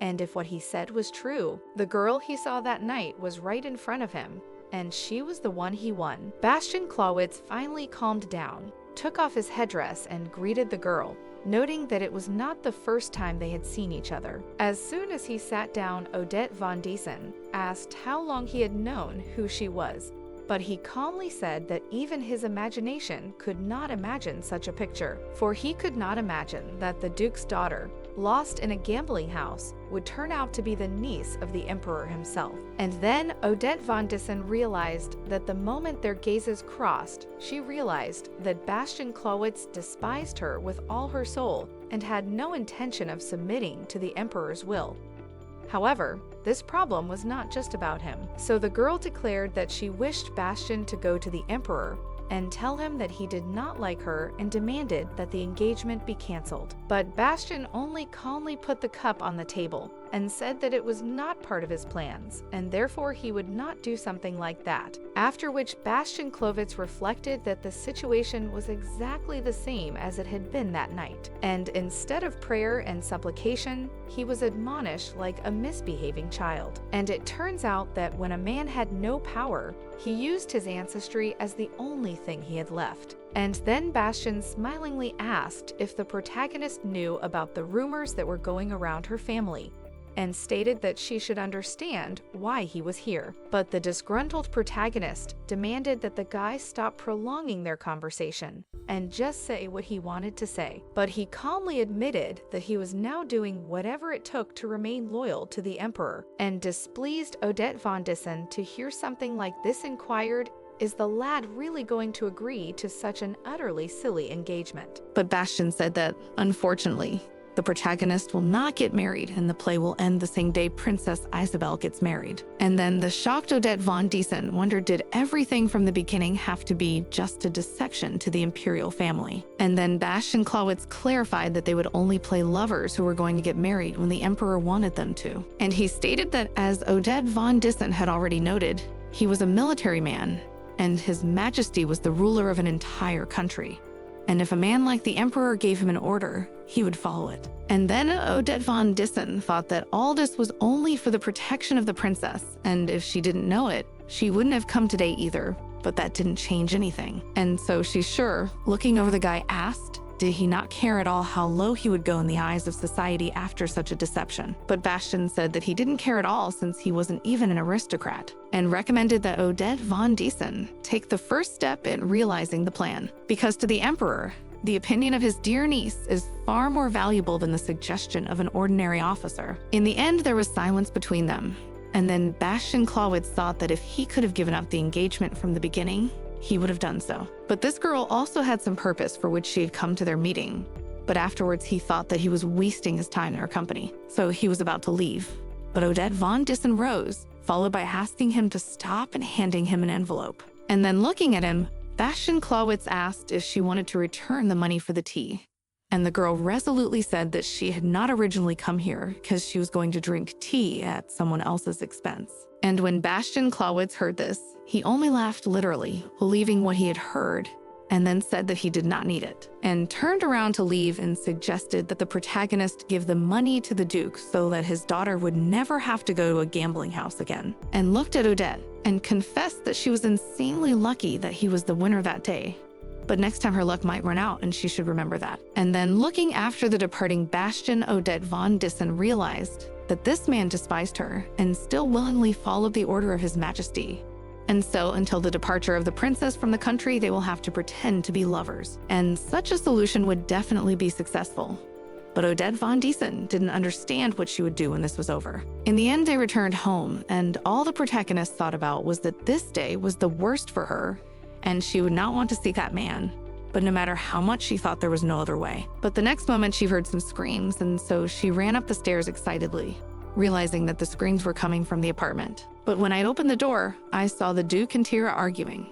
A: And if what he said was true, the girl he saw that night was right in front of him, and she was the one he won. Bastian Clawitz finally calmed down, took off his headdress and greeted the girl, noting that it was not the first time they had seen each other. As soon as he sat down, Odette von Dissen asked how long he had known who she was, but he calmly said that even his imagination could not imagine such a picture, for he could not imagine that the Duke's daughter, lost in a gambling house, would turn out to be the niece of the Emperor himself. And then Odette von Dissen realized that the moment their gazes crossed, she realized that Bastian Clawitz despised her with all her soul and had no intention of submitting to the Emperor's will. However, this problem was not just about him, so the girl declared that she wished Bastian to go to the Emperor and tell him that he did not like her and demanded that the engagement be cancelled. But Bastian only calmly put the cup on the table and said that it was not part of his plans, and therefore he would not do something like that. After which Bastian Clawitz reflected that the situation was exactly the same as it had been that night, and instead of prayer and supplication, he was admonished like a misbehaving child. And it turns out that when a man had no power, he used his ancestry as the only thing he had left. And then Bastian smilingly asked if the protagonist knew about the rumors that were going around her family.
B: and stated that she should understand why he was here. But the disgruntled protagonist demanded that the guy stop prolonging their conversation and just say what he wanted to say. But he calmly admitted that he was now doing whatever it took to remain loyal to the emperor, and displeased Odette von Dissen to hear something like this, inquired, "Is the lad really going to agree to such an utterly silly engagement?"
A: But Bastian said that, unfortunately, the protagonist will not get married and the play will end the same day Princess Isabel gets married. And then the shocked Odette von Diesen wondered, did everything from the beginning have to be just a dissection to the Imperial family? And then Bastian Clawitz clarified that they would only play lovers who were going to get married when the Emperor wanted them to. And he stated that, as Odette von Diesen had already noted, he was a military man, and His Majesty was the ruler of an entire country. And if a man like the Emperor gave him an order, he would follow it. And then Odette von Dissen thought that all this was only for the protection of the princess, and if she didn't know it, she wouldn't have come today either, but that didn't change anything. And so she's sure, looking over the guy, asked, did he not care at all how low he would go in the eyes of society after such a deception? But Bastian said that he didn't care at all since he wasn't even an aristocrat, and recommended that Odette von Diesen take the first step in realizing the plan. Because to the Emperor, the opinion of his dear niece is far more valuable than the suggestion of an ordinary officer. In the end, there was silence between them, and then Bastian Clawitz thought that if he could have given up the engagement from the beginning, he would have done so. But this girl also had some purpose for which she had come to their meeting. But afterwards, he thought that he was wasting his time in her company, so he was about to leave. But Odette von Dissen rose, followed by asking him to stop and handing him an envelope. And then looking at him, Bastian Clawitz asked if she wanted to return the money for the tea. And the girl resolutely said that she had not originally come here because she was going to drink tea at someone else's expense. And when Bastian Clawitz heard this, he only laughed literally, believing what he had heard, and then said that he did not need it, and turned around to leave and suggested that the protagonist give the money to the Duke so that his daughter would never have to go to a gambling house again, and looked at Odette and confessed that she was insanely lucky that he was the winner that day. But next time her luck might run out and she should remember that. And then looking after the departing Bastian, Odette von Dissen realized that this man despised her and still willingly followed the order of His Majesty. And so, until the departure of the princess from the country, they will have to pretend to be lovers. And such a solution would definitely be successful. But Odette von Diesen didn't understand what she would do when this was over. In the end, they returned home, and all the protagonist thought about was that this day was the worst for her, and she would not want to see that man. But no matter how much she thought, there was no other way. But the next moment she heard some screams, and so she ran up the stairs excitedly, realizing that the screams were coming from the apartment. But when I opened the door, I saw the Duke and Tira arguing,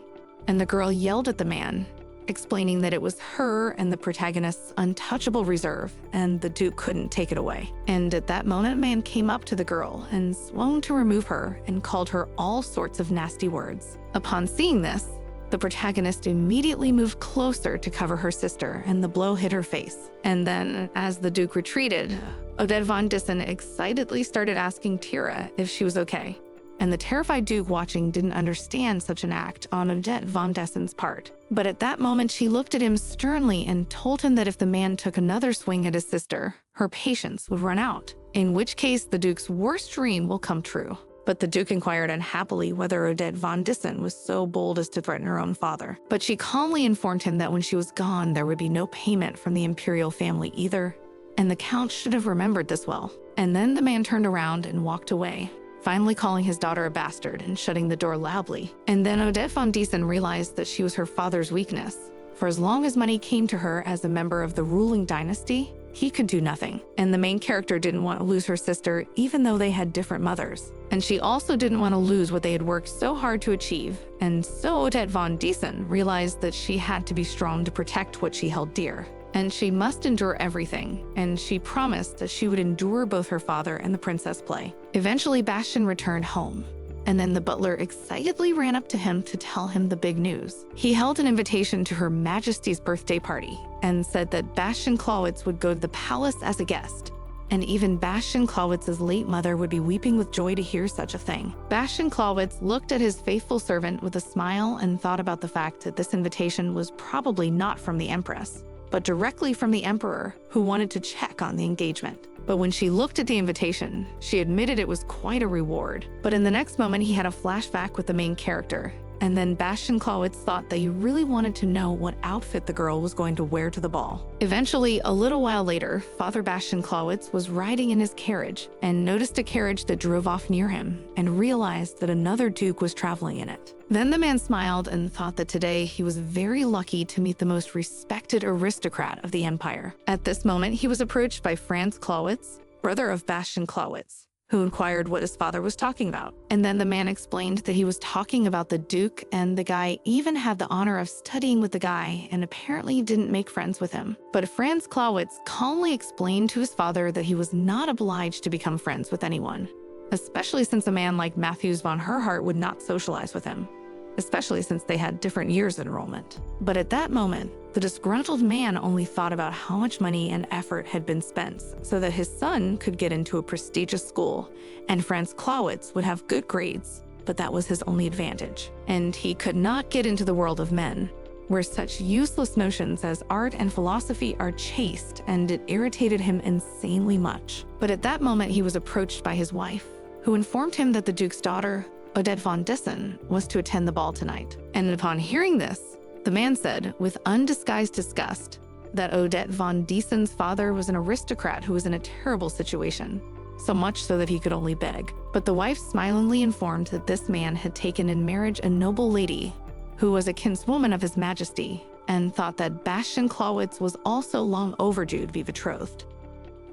A: and the girl yelled at the man, explaining that it was her and the protagonist's untouchable reserve, and the Duke couldn't take it away. And at that moment, a man came up to the girl and swung to remove her and called her all sorts of nasty words. Upon seeing this, the protagonist immediately moved closer to cover her sister, and the blow hit her face. And then, as the Duke retreated, Odette von Dissen excitedly started asking Tira if she was okay. And the terrified Duke watching didn't understand such an act on Odette von Dissen's part. But at that moment, she looked at him sternly and told him that if the man took another swing at his sister, her patience would run out, in which case the Duke's worst dream will come true. But the Duke inquired unhappily whether Odette von Dissen was so bold as to threaten her own father. But she calmly informed him that when she was gone, there would be no payment from the Imperial family either, and the Count should have remembered this well. And then the man turned around and walked away, finally calling his daughter a bastard and shutting the door loudly. And then Odette von Diesen realized that she was her father's weakness, for as long as money came to her as a member of the ruling dynasty, he could do nothing. And the main character didn't want to lose her sister, even though they had different mothers. And she also didn't want to lose what they had worked so hard to achieve. And so Odette von Diesen realized that she had to be strong to protect what she held dear. And she must endure everything, and she promised that she would endure both her father and the princess play. Eventually, Bastian returned home, and then the butler excitedly ran up to him to tell him the big news. He held an invitation to Her Majesty's birthday party and said that Bastian Clawitz would go to the palace as a guest, and even Bastian Clawitz's late mother would be weeping with joy to hear such a thing. Bastian Clawitz looked at his faithful servant with a smile and thought about the fact that this invitation was probably not from the Empress, but directly from the Emperor, who wanted to check on the engagement. But when she looked at the invitation, she admitted it was quite a reward. But in the next moment, he had a flashback with the main character. And then Bastian Clawitz thought that he really wanted to know what outfit the girl was going to wear to the ball. Eventually, a little while later, Father Bastian Clawitz was riding in his carriage and noticed a carriage that drove off near him and realized that another duke was traveling in it. Then the man smiled and thought that today he was very lucky to meet the most respected aristocrat of the empire. At this moment, he was approached by Franz Clawitz, brother of Bastian Clawitz, who inquired what his father was talking about. And then the man explained that he was talking about the duke, and the guy even had the honor of studying with the guy and apparently didn't make friends with him. But Franz Clawitz calmly explained to his father that he was not obliged to become friends with anyone, especially since a man like Matthews von Herhart would not socialize with him, especially since they had different years of enrollment. But at that moment, the disgruntled man only thought about how much money and effort had been spent so that his son could get into a prestigious school, and Franz Clawitz would have good grades, but that was his only advantage. And he could not get into the world of men, where such useless notions as art and philosophy are chaste, and it irritated him insanely much. But at that moment, he was approached by his wife, who informed him that the Duke's daughter, Odette von Dissen, was to attend the ball tonight. And upon hearing this, the man said, with undisguised disgust, that Odette von Dissen's father was an aristocrat who was in a terrible situation, so much so that he could only beg. But the wife smilingly informed that this man had taken in marriage a noble lady who was a kinswoman of His Majesty, and thought that Bastian Clawitz was also long overdue to be betrothed.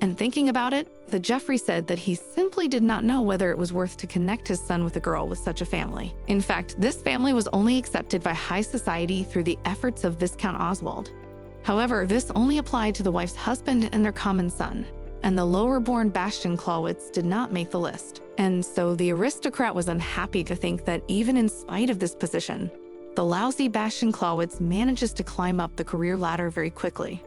A: And thinking about it, the Jeffrey said that he simply did not know whether it was worth to connect his son with a girl with such a family. In fact, this family was only accepted by high society through the efforts of Viscount Oswald. However, this only applied to the wife's husband and their common son, and the lower-born Bastian Clawitz did not make the list. And so the aristocrat was unhappy to think that even in spite of this position, the lousy Bastian Clawitz manages to climb up the career ladder very quickly.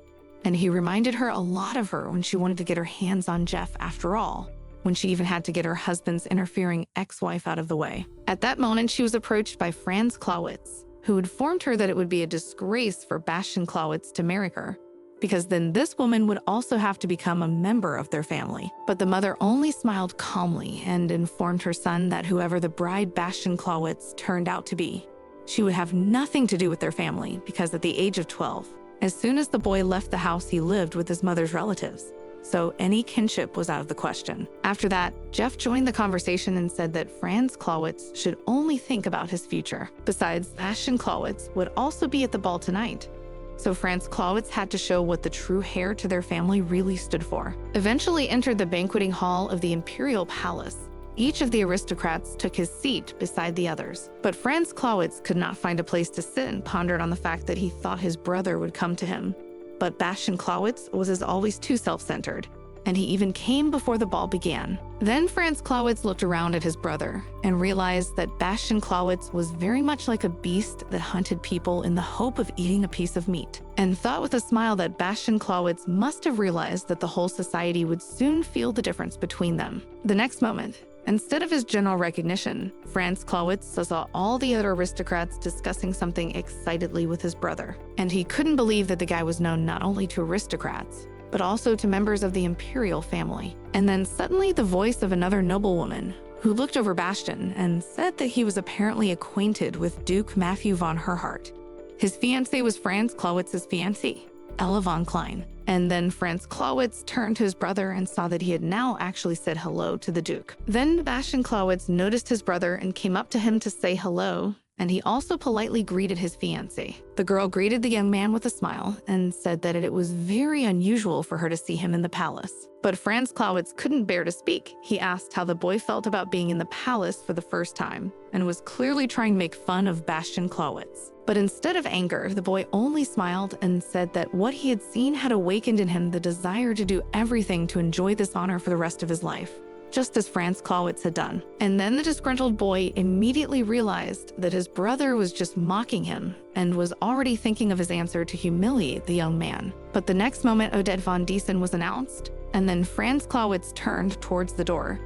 A: And he reminded her a lot of her when she wanted to get her hands on Jeff after all, when she even had to get her husband's interfering ex-wife out of the way. At that moment, she was approached by Franz Clawitz, who informed her that it would be a disgrace for Bastian Clawitz to marry her, because then this woman would also have to become a member of their family. But the mother only smiled calmly and informed her son that whoever the bride Bastian Clawitz turned out to be, she would have nothing to do with their family, because at the age of 12, as soon as the boy left the house, he lived with his mother's relatives, so any kinship was out of the question. After that, Jeff joined the conversation and said that Franz Clawitz should only think about his future. Besides, Bastian Clawitz would also be at the ball tonight, so Franz Clawitz had to show what the true heir to their family really stood for. Eventually entered the banqueting hall of the Imperial Palace. Each of the aristocrats took his seat beside the others, but Franz Clawitz could not find a place to sit and pondered on the fact that he thought his brother would come to him. But Bastian Clawitz was as always too self-centered, and he even came before the ball began. Then Franz Clawitz looked around at his brother and realized that Bastian Clawitz was very much like a beast that hunted people in the hope of eating a piece of meat, and thought with a smile that Bastian Clawitz must have realized that the whole society would soon feel the difference between them. The next moment, instead of his general recognition, Franz Clawitz saw all the other aristocrats discussing something excitedly with his brother, and he couldn't believe that the guy was known not only to aristocrats, but also to members of the Imperial family. And then suddenly the voice of another noblewoman, who looked over Bastian and said that he was apparently acquainted with Duke Matthew von Herhart. His fiancée was Franz Clawitz's fiancée, Ella von Klein. And then Franz Clawitz turned to his brother and saw that he had now actually said hello to the Duke. Then Bastian Clawitz noticed his brother and came up to him to say hello, and he also politely greeted his fiancée. The girl greeted the young man with a smile and said that it was very unusual for her to see him in the palace. But Franz Clawitz couldn't bear to speak. He asked how the boy felt about being in the palace for the first time, and was clearly trying to make fun of Bastian Clawitz. But instead of anger, the boy only smiled and said that what he had seen had awakened in him the desire to do everything to enjoy this honor for the rest of his life, just as Franz Clawitz had done. And then the disgruntled boy immediately realized that his brother was just mocking him and was already thinking of his answer to humiliate the young man. But the next moment, Odette von Diesen was announced, and then Franz Clawitz turned towards the door,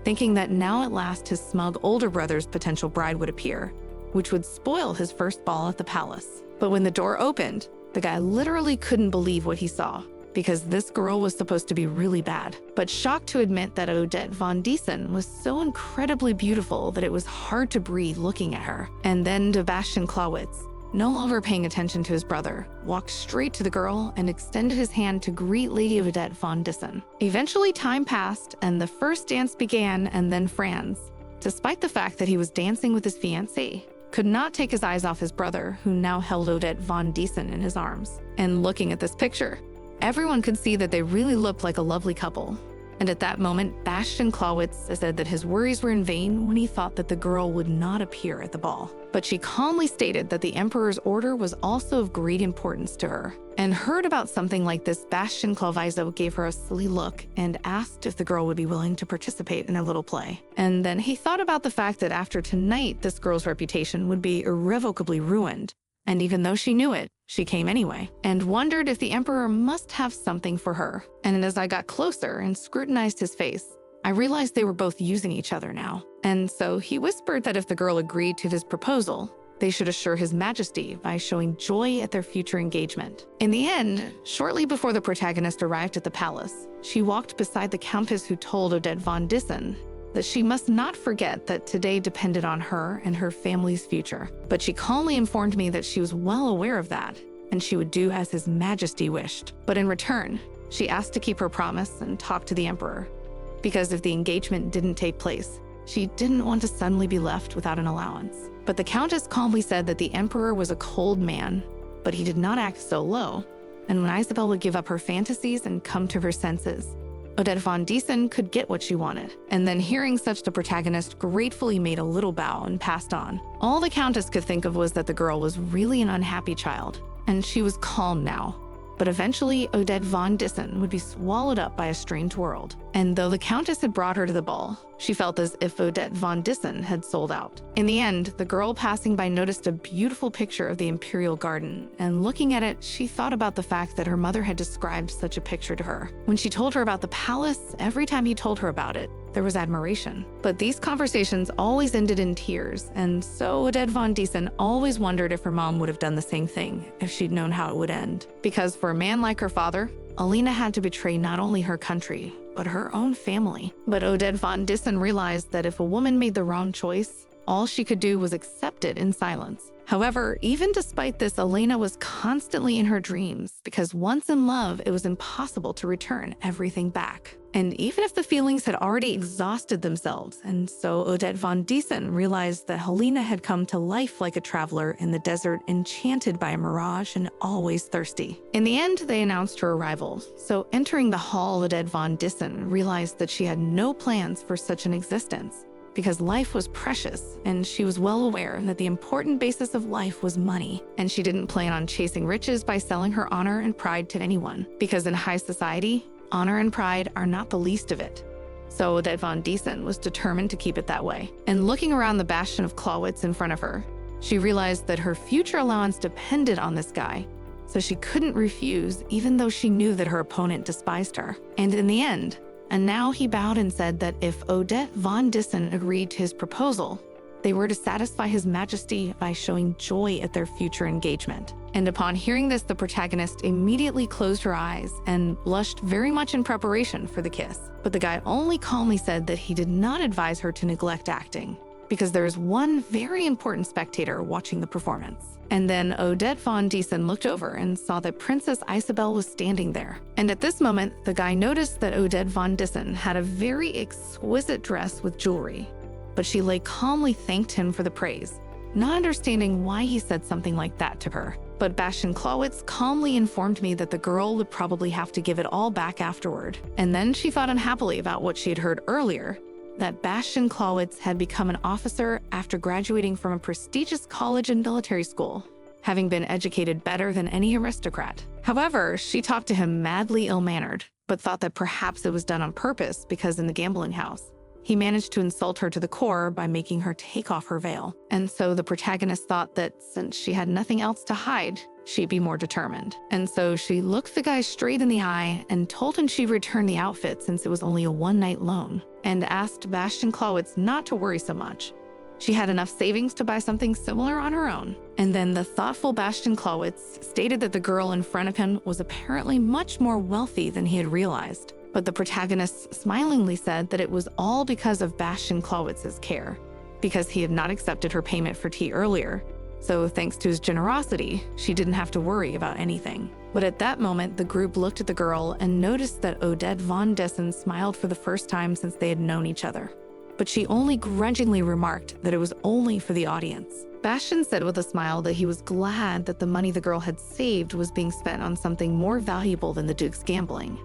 A: thinking that now at last his smug older brother's potential bride would appear, which would spoil his first ball at the palace. But when the door opened, the guy literally couldn't believe what he saw. because this girl was supposed to be really bad, but shocked to admit that Odette von Diesen was so incredibly beautiful that it was hard to breathe looking at her. And then Sebastian Clawitz, no longer paying attention to his brother, walked straight to the girl and extended his hand to greet Lady Odette von Diesen. Eventually, time passed, and the first dance began, and then Franz, despite the fact that he was dancing with his fiancée, could not take his eyes off his brother, who now held Odette von Diesen in his arms. And looking at this picture, everyone could see that they really looked like a lovely couple. And at that moment, Bastian Clawitz said that his worries were in vain when he thought that the girl would not appear at the ball. But she calmly stated that the Emperor's order was also of great importance to her. And heard about something like this, Bastian Clawitz gave her a silly look and asked if the girl would be willing to participate in a little play. And then he thought about the fact that after tonight, this girl's reputation would be irrevocably ruined. And even though she knew it, she came anyway, and wondered if the Emperor must have something for her. And as I got closer and scrutinized his face, I realized they were both using each other now. And so he whispered that if the girl agreed to his proposal, they should assure His Majesty by showing joy at their future engagement. In the end, shortly before the protagonist arrived at the palace, she walked beside the Countess, who told Odette von Diesen that she must not forget that today depended on her and her family's future. But she calmly informed me that she was well aware of that, and she would do as His Majesty wished. But in return, she asked to keep her promise and talk to the Emperor, because if the engagement didn't take place, she didn't want to suddenly be left without an allowance. But the Countess calmly said that the Emperor was a cold man, but he did not act so low, and when Isabel would give up her fantasies and come to her senses, Odette von Diesen could get what she wanted. And then hearing such, the protagonist gratefully made a little bow and passed on. All the Countess could think of was that the girl was really an unhappy child, and she was calm now. But eventually, Odette von Diesen would be swallowed up by a strange world. And though the Countess had brought her to the ball, she felt as if Odette von Diesen had sold out. In the end, the girl passing by noticed a beautiful picture of the Imperial garden, and looking at it, she thought about the fact that her mother had described such a picture to her. When she told her about the palace, every time he told her about it, there was admiration. But these conversations always ended in tears, and so Odette von Diesen always wondered if her mom would have done the same thing if she'd known how it would end. Because for a man like her father, Alina had to betray not only her country, but her own family. But Odette von Diesen realized that if a woman made the wrong choice, all she could do was accept it in silence. However, even despite this, Elena was constantly in her dreams, because once in love, it was impossible to return everything back. And even if the feelings had already exhausted themselves, and so Odette von Diesen realized that Helena had come to life like a traveler in the desert, enchanted by a mirage and always thirsty. In the end, they announced her arrival, so entering the hall, Odette von Diesen realized that she had no plans for such an existence, because life was precious, and she was well aware that the important basis of life was money, and she didn't plan on chasing riches by selling her honor and pride to anyone, because in high society, honor and pride are not the least of it. So Odette von Diesen was determined to keep it that way. And looking around the bastion of Clawitz in front of her, she realized that her future allowance depended on this guy, so she couldn't refuse, even though she knew that her opponent despised her. And in the end, and now he bowed and said that if Odette von Diesen agreed to his proposal, they were to satisfy His Majesty by showing joy at their future engagement. And upon hearing this, the protagonist immediately closed her eyes and blushed very much in preparation for the kiss. But the guy only calmly said that he did not advise her to neglect acting, because there is one very important spectator watching the performance. And then Odette von Diesen looked over and saw that Princess Isabel was standing there. And at this moment, the guy noticed that Odette von Diesen had a very exquisite dress with jewelry, but she lay calmly thanked him for the praise, not understanding why he said something like that to her. But Bastian Clawitz calmly informed me that the girl would probably have to give it all back afterward. And then she thought unhappily about what she had heard earlier, that Bastian Clawitz had become an officer after graduating from a prestigious college and military school, having been educated better than any aristocrat. However, she talked to him madly ill-mannered, but thought that perhaps it was done on purpose because in the gambling house, he managed to insult her to the core by making her take off her veil. And so the protagonist thought that since she had nothing else to hide, she'd be more determined. And so she looked the guy straight in the eye and told him she'd return the outfit since it was only a one-night loan, and asked Bastian Clawitz not to worry so much. She had enough savings to buy something similar on her own. And then the thoughtful Bastian Clawitz stated that the girl in front of him was apparently much more wealthy than he had realized. But the protagonist smilingly said that it was all because of Bastian Clawitz's care, because he had not accepted her payment for tea earlier. So thanks to his generosity, she didn't have to worry about anything. But at that moment, the group looked at the girl and noticed that Odette von Dessen smiled for the first time since they had known each other. But she only grudgingly remarked that it was only for the audience. Bastian said with a smile that he was glad that the money the girl had saved was being spent on something more valuable than the Duke's gambling.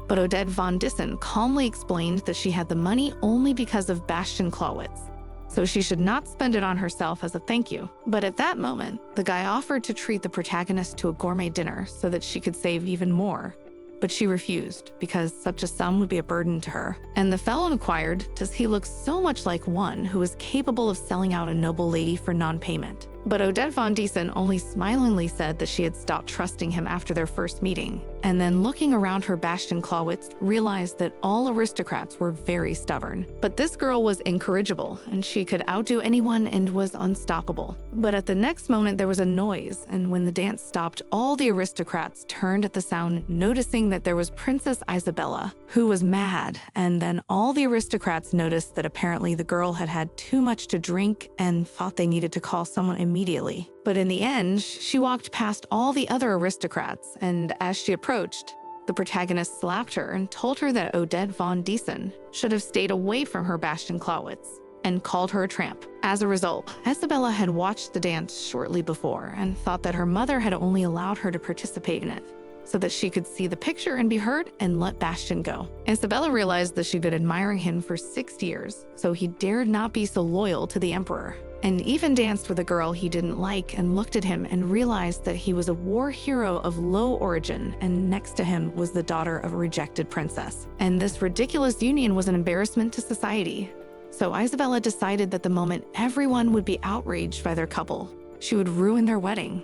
A: But Odette von Dessen calmly explained that she had the money only because of Bastian Clawitz, so she should not spend it on herself as a thank you. But at that moment, the guy offered to treat the protagonist to a gourmet dinner so that she could save even more. But she refused because such a sum would be a burden to her. And the fellow inquired, does he look so much like one who is capable of selling out a noble lady for non-payment? But Odette von Dessen only smilingly said that she had stopped trusting him after their first meeting, and then looking around her Bastian Clawitz realized that all aristocrats were very stubborn. But this girl was incorrigible, and she could outdo anyone and was unstoppable. But at the next moment there was a noise, and when the dance stopped, all the aristocrats turned at the sound, noticing that there was Princess Isabella, who was mad, and then all the aristocrats noticed that apparently the girl had had too much to drink and thought they needed to call someone immediately. But in the end, she walked past all the other aristocrats, and as she approached, the protagonist slapped her and told her that Odette von Dessen should have stayed away from her Bastian Clawitz and called her a tramp. As a result, Isabella had watched the dance shortly before and thought that her mother had only allowed her to participate in it so that she could see the picture and be heard and let Bastian go. Isabella realized that she'd been admiring him for 6 years, so he dared not be so loyal to the emperor, and even danced with a girl he didn't like and looked at him and realized that he was a war hero of low origin, and next to him was the daughter of a rejected princess. And this ridiculous union was an embarrassment to society. So Isabella decided that the moment everyone would be outraged by their couple, she would ruin their wedding.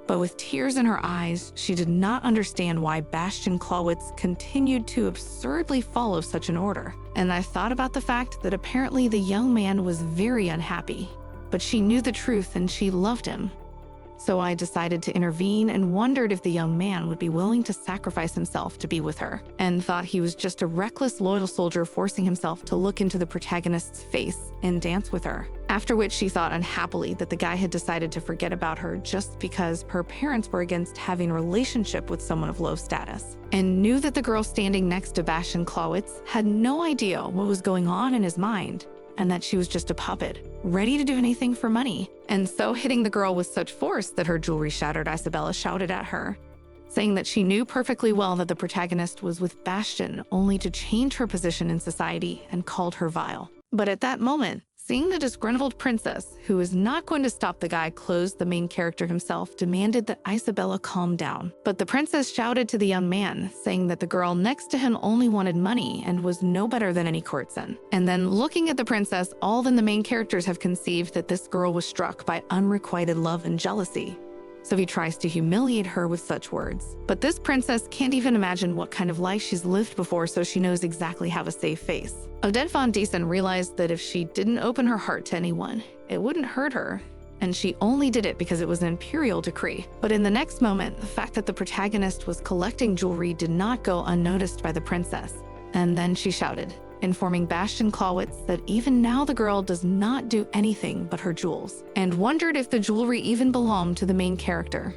A: But with tears in her eyes, she did not understand why Bastian Clawitz continued to absurdly follow such an order. And I thought about the fact that apparently the young man was very unhappy, but she knew the truth and she loved him. So I decided to intervene and wondered if the young man would be willing to sacrifice himself to be with her, and thought he was just a reckless, loyal soldier forcing himself to look into the protagonist's face and dance with her. After which she thought unhappily that the guy had decided to forget about her just because her parents were against having a relationship with someone of low status, and knew that the girl standing next to Bastian Clawitz had no idea what was going on in his mind, and that she was just a puppet, ready to do anything for money. And so hitting the girl with such force that her jewelry shattered, Isabella shouted at her, saying that she knew perfectly well that the protagonist was with Bastian only to change her position in society, and called her vile. But at that moment, seeing the disgruntled princess, who was not going to stop the guy close, the main character himself demanded that Isabella calm down. But the princess shouted to the young man, saying that the girl next to him only wanted money and was no better than any courtesan. And then looking at the princess, all then the main characters have conceived that this girl was struck by unrequited love and jealousy. So he tries to humiliate her with such words. But this princess can't even imagine what kind of life she's lived before, so she knows exactly how to save face. Odette von Dessen realized that if she didn't open her heart to anyone, it wouldn't hurt her, and she only did it because it was an imperial decree. But in the next moment, the fact that the protagonist was collecting jewelry did not go unnoticed by the princess. And then she shouted, informing Bastian Clawitz that even now the girl does not do anything but her jewels, and wondered if the jewelry even belonged to the main character,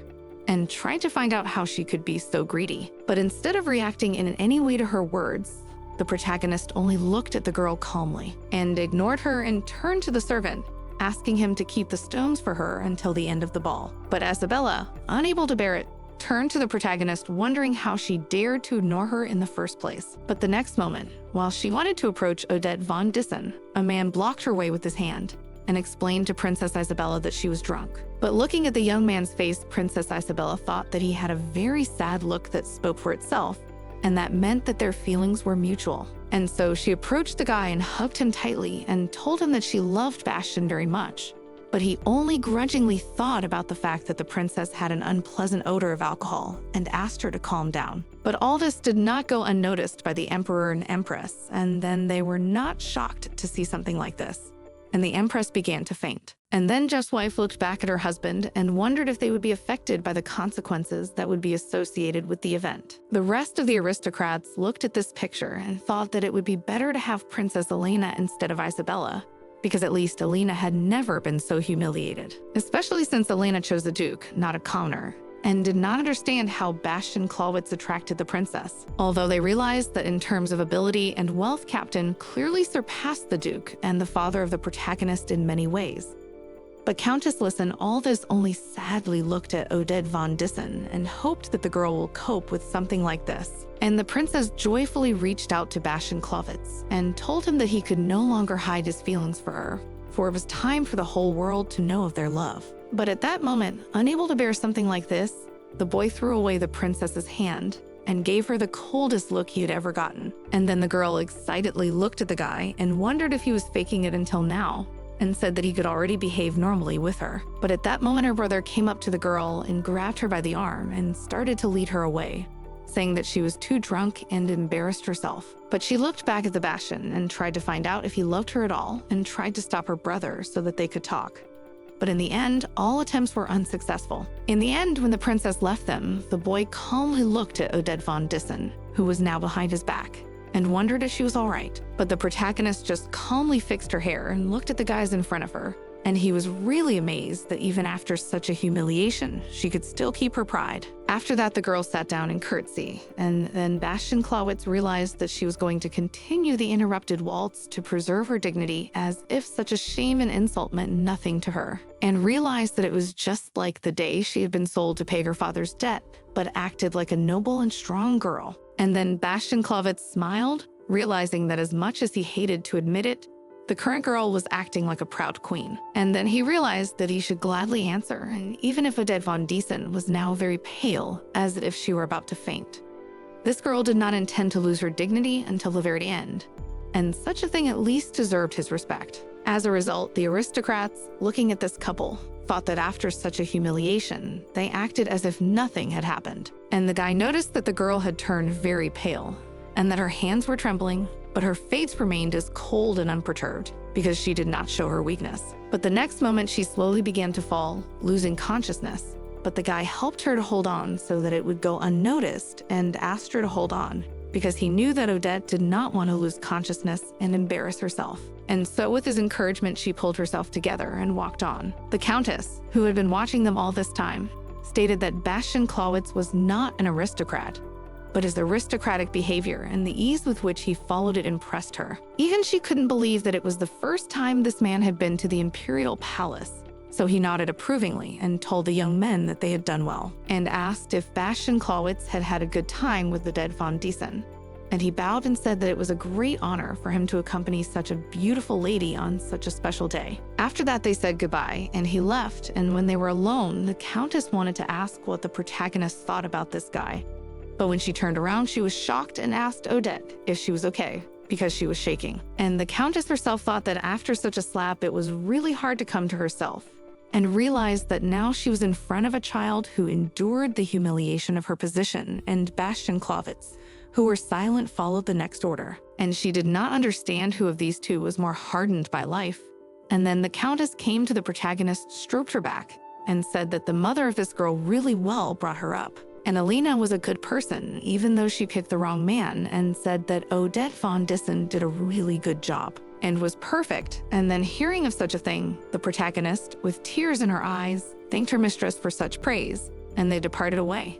A: and tried to find out how she could be so greedy. But instead of reacting in any way to her words, the protagonist only looked at the girl calmly, and ignored her and turned to the servant, asking him to keep the stones for her until the end of the ball. But Isabella, unable to bear it, turned to the protagonist, wondering how she dared to ignore her in the first place. But the next moment, while she wanted to approach Odette von Dessen, a man blocked her way with his hand and explained to Princess Isabella that she was drunk. But looking at the young man's face, Princess Isabella thought that he had a very sad look that spoke for itself, and that meant that their feelings were mutual. And so she approached the guy and hugged him tightly and told him that she loved Bastian very much. But he only grudgingly thought about the fact that the princess had an unpleasant odor of alcohol and asked her to calm down. But all this did not go unnoticed by the emperor and empress, and then they were not shocked to see something like this. and the Empress began to faint. And then Jeff's wife looked back at her husband and wondered if they would be affected by the consequences that would be associated with the event. The rest of the aristocrats looked at this picture and thought that it would be better to have Princess Elena instead of Isabella, because at least Elena had never been so humiliated, especially since Elena chose a duke, not a commoner, and did not understand how Bastian Clawitz attracted the princess, although they realized that in terms of ability and wealth, Captain clearly surpassed the duke and the father of the protagonist in many ways. But Countess Listen all this only sadly looked at Odette von Dissen and hoped that the girl will cope with something like this. And the princess joyfully reached out to Bastian Clawitz and told him that he could no longer hide his feelings for her, for it was time for the whole world to know of their love. But at that moment, unable to bear something like this, the boy threw away the princess's hand and gave her the coldest look he had ever gotten. And then the girl excitedly looked at the guy and wondered if he was faking it until now, and said that he could already behave normally with her. But at that moment, her brother came up to the girl and grabbed her by the arm and started to lead her away, saying that she was too drunk and embarrassed herself. But she looked back at the Bastion and tried to find out if he loved her at all and tried to stop her brother so that they could talk. But in the end, all attempts were unsuccessful. In the end, when the princess left them, the boy calmly looked at Odette von Dissen, who was now behind his back, and wondered if she was all right. But the protagonist just calmly fixed her hair and looked at the guys in front of her, and he was really amazed that even after such a humiliation, she could still keep her pride. After that, the girl sat down and curtsy, and then Bastian Clawitz realized that she was going to continue the interrupted waltz to preserve her dignity as if such a shame and insult meant nothing to her, and realized that it was just like the day she had been sold to pay her father's debt, but acted like a noble and strong girl. And then Bastian Clawitz smiled, realizing that as much as he hated to admit it, the current girl was acting like a proud queen. And then he realized that he should gladly answer, and even if Odette von Diesen was now very pale, as if she were about to faint. This girl did not intend to lose her dignity until the very end, and such a thing at least deserved his respect. As a result, the aristocrats, looking at this couple, thought that after such a humiliation, they acted as if nothing had happened. And the guy noticed that the girl had turned very pale, and that her hands were trembling, but her face remained as cold and unperturbed, because she did not show her weakness. But the next moment, she slowly began to fall, losing consciousness. But the guy helped her to hold on so that it would go unnoticed and asked her to hold on, because he knew that Odette did not want to lose consciousness and embarrass herself. And so with his encouragement, she pulled herself together and walked on. The Countess, who had been watching them all this time, stated that Bastian Clawitz was not an aristocrat, but his aristocratic behavior and the ease with which he followed it impressed her. Even she couldn't believe that it was the first time this man had been to the Imperial Palace. So he nodded approvingly and told the young men that they had done well, and asked if Bastian Clawitz had had a good time with Odette von Diesen. And he bowed and said that it was a great honor for him to accompany such a beautiful lady on such a special day. After that, they said goodbye, and he left, and when they were alone, the Countess wanted to ask what the protagonist thought about this guy. But when she turned around, she was shocked and asked Odette if she was okay, because she was shaking. And the Countess herself thought that after such a slap, it was really hard to come to herself, and realized that now she was in front of a child who endured the humiliation of her position, and Bastian Clawitz, who were silent, followed the next order. And she did not understand who of these two was more hardened by life. And then the Countess came to the protagonist, stroked her back, and said that the mother of this girl really well brought her up. And Elena was a good person, even though she picked the wrong man, and said that Odette von Diesen did a really good job and was perfect. And then hearing of such a thing, the protagonist, with tears in her eyes, thanked her mistress for such praise, and they departed away.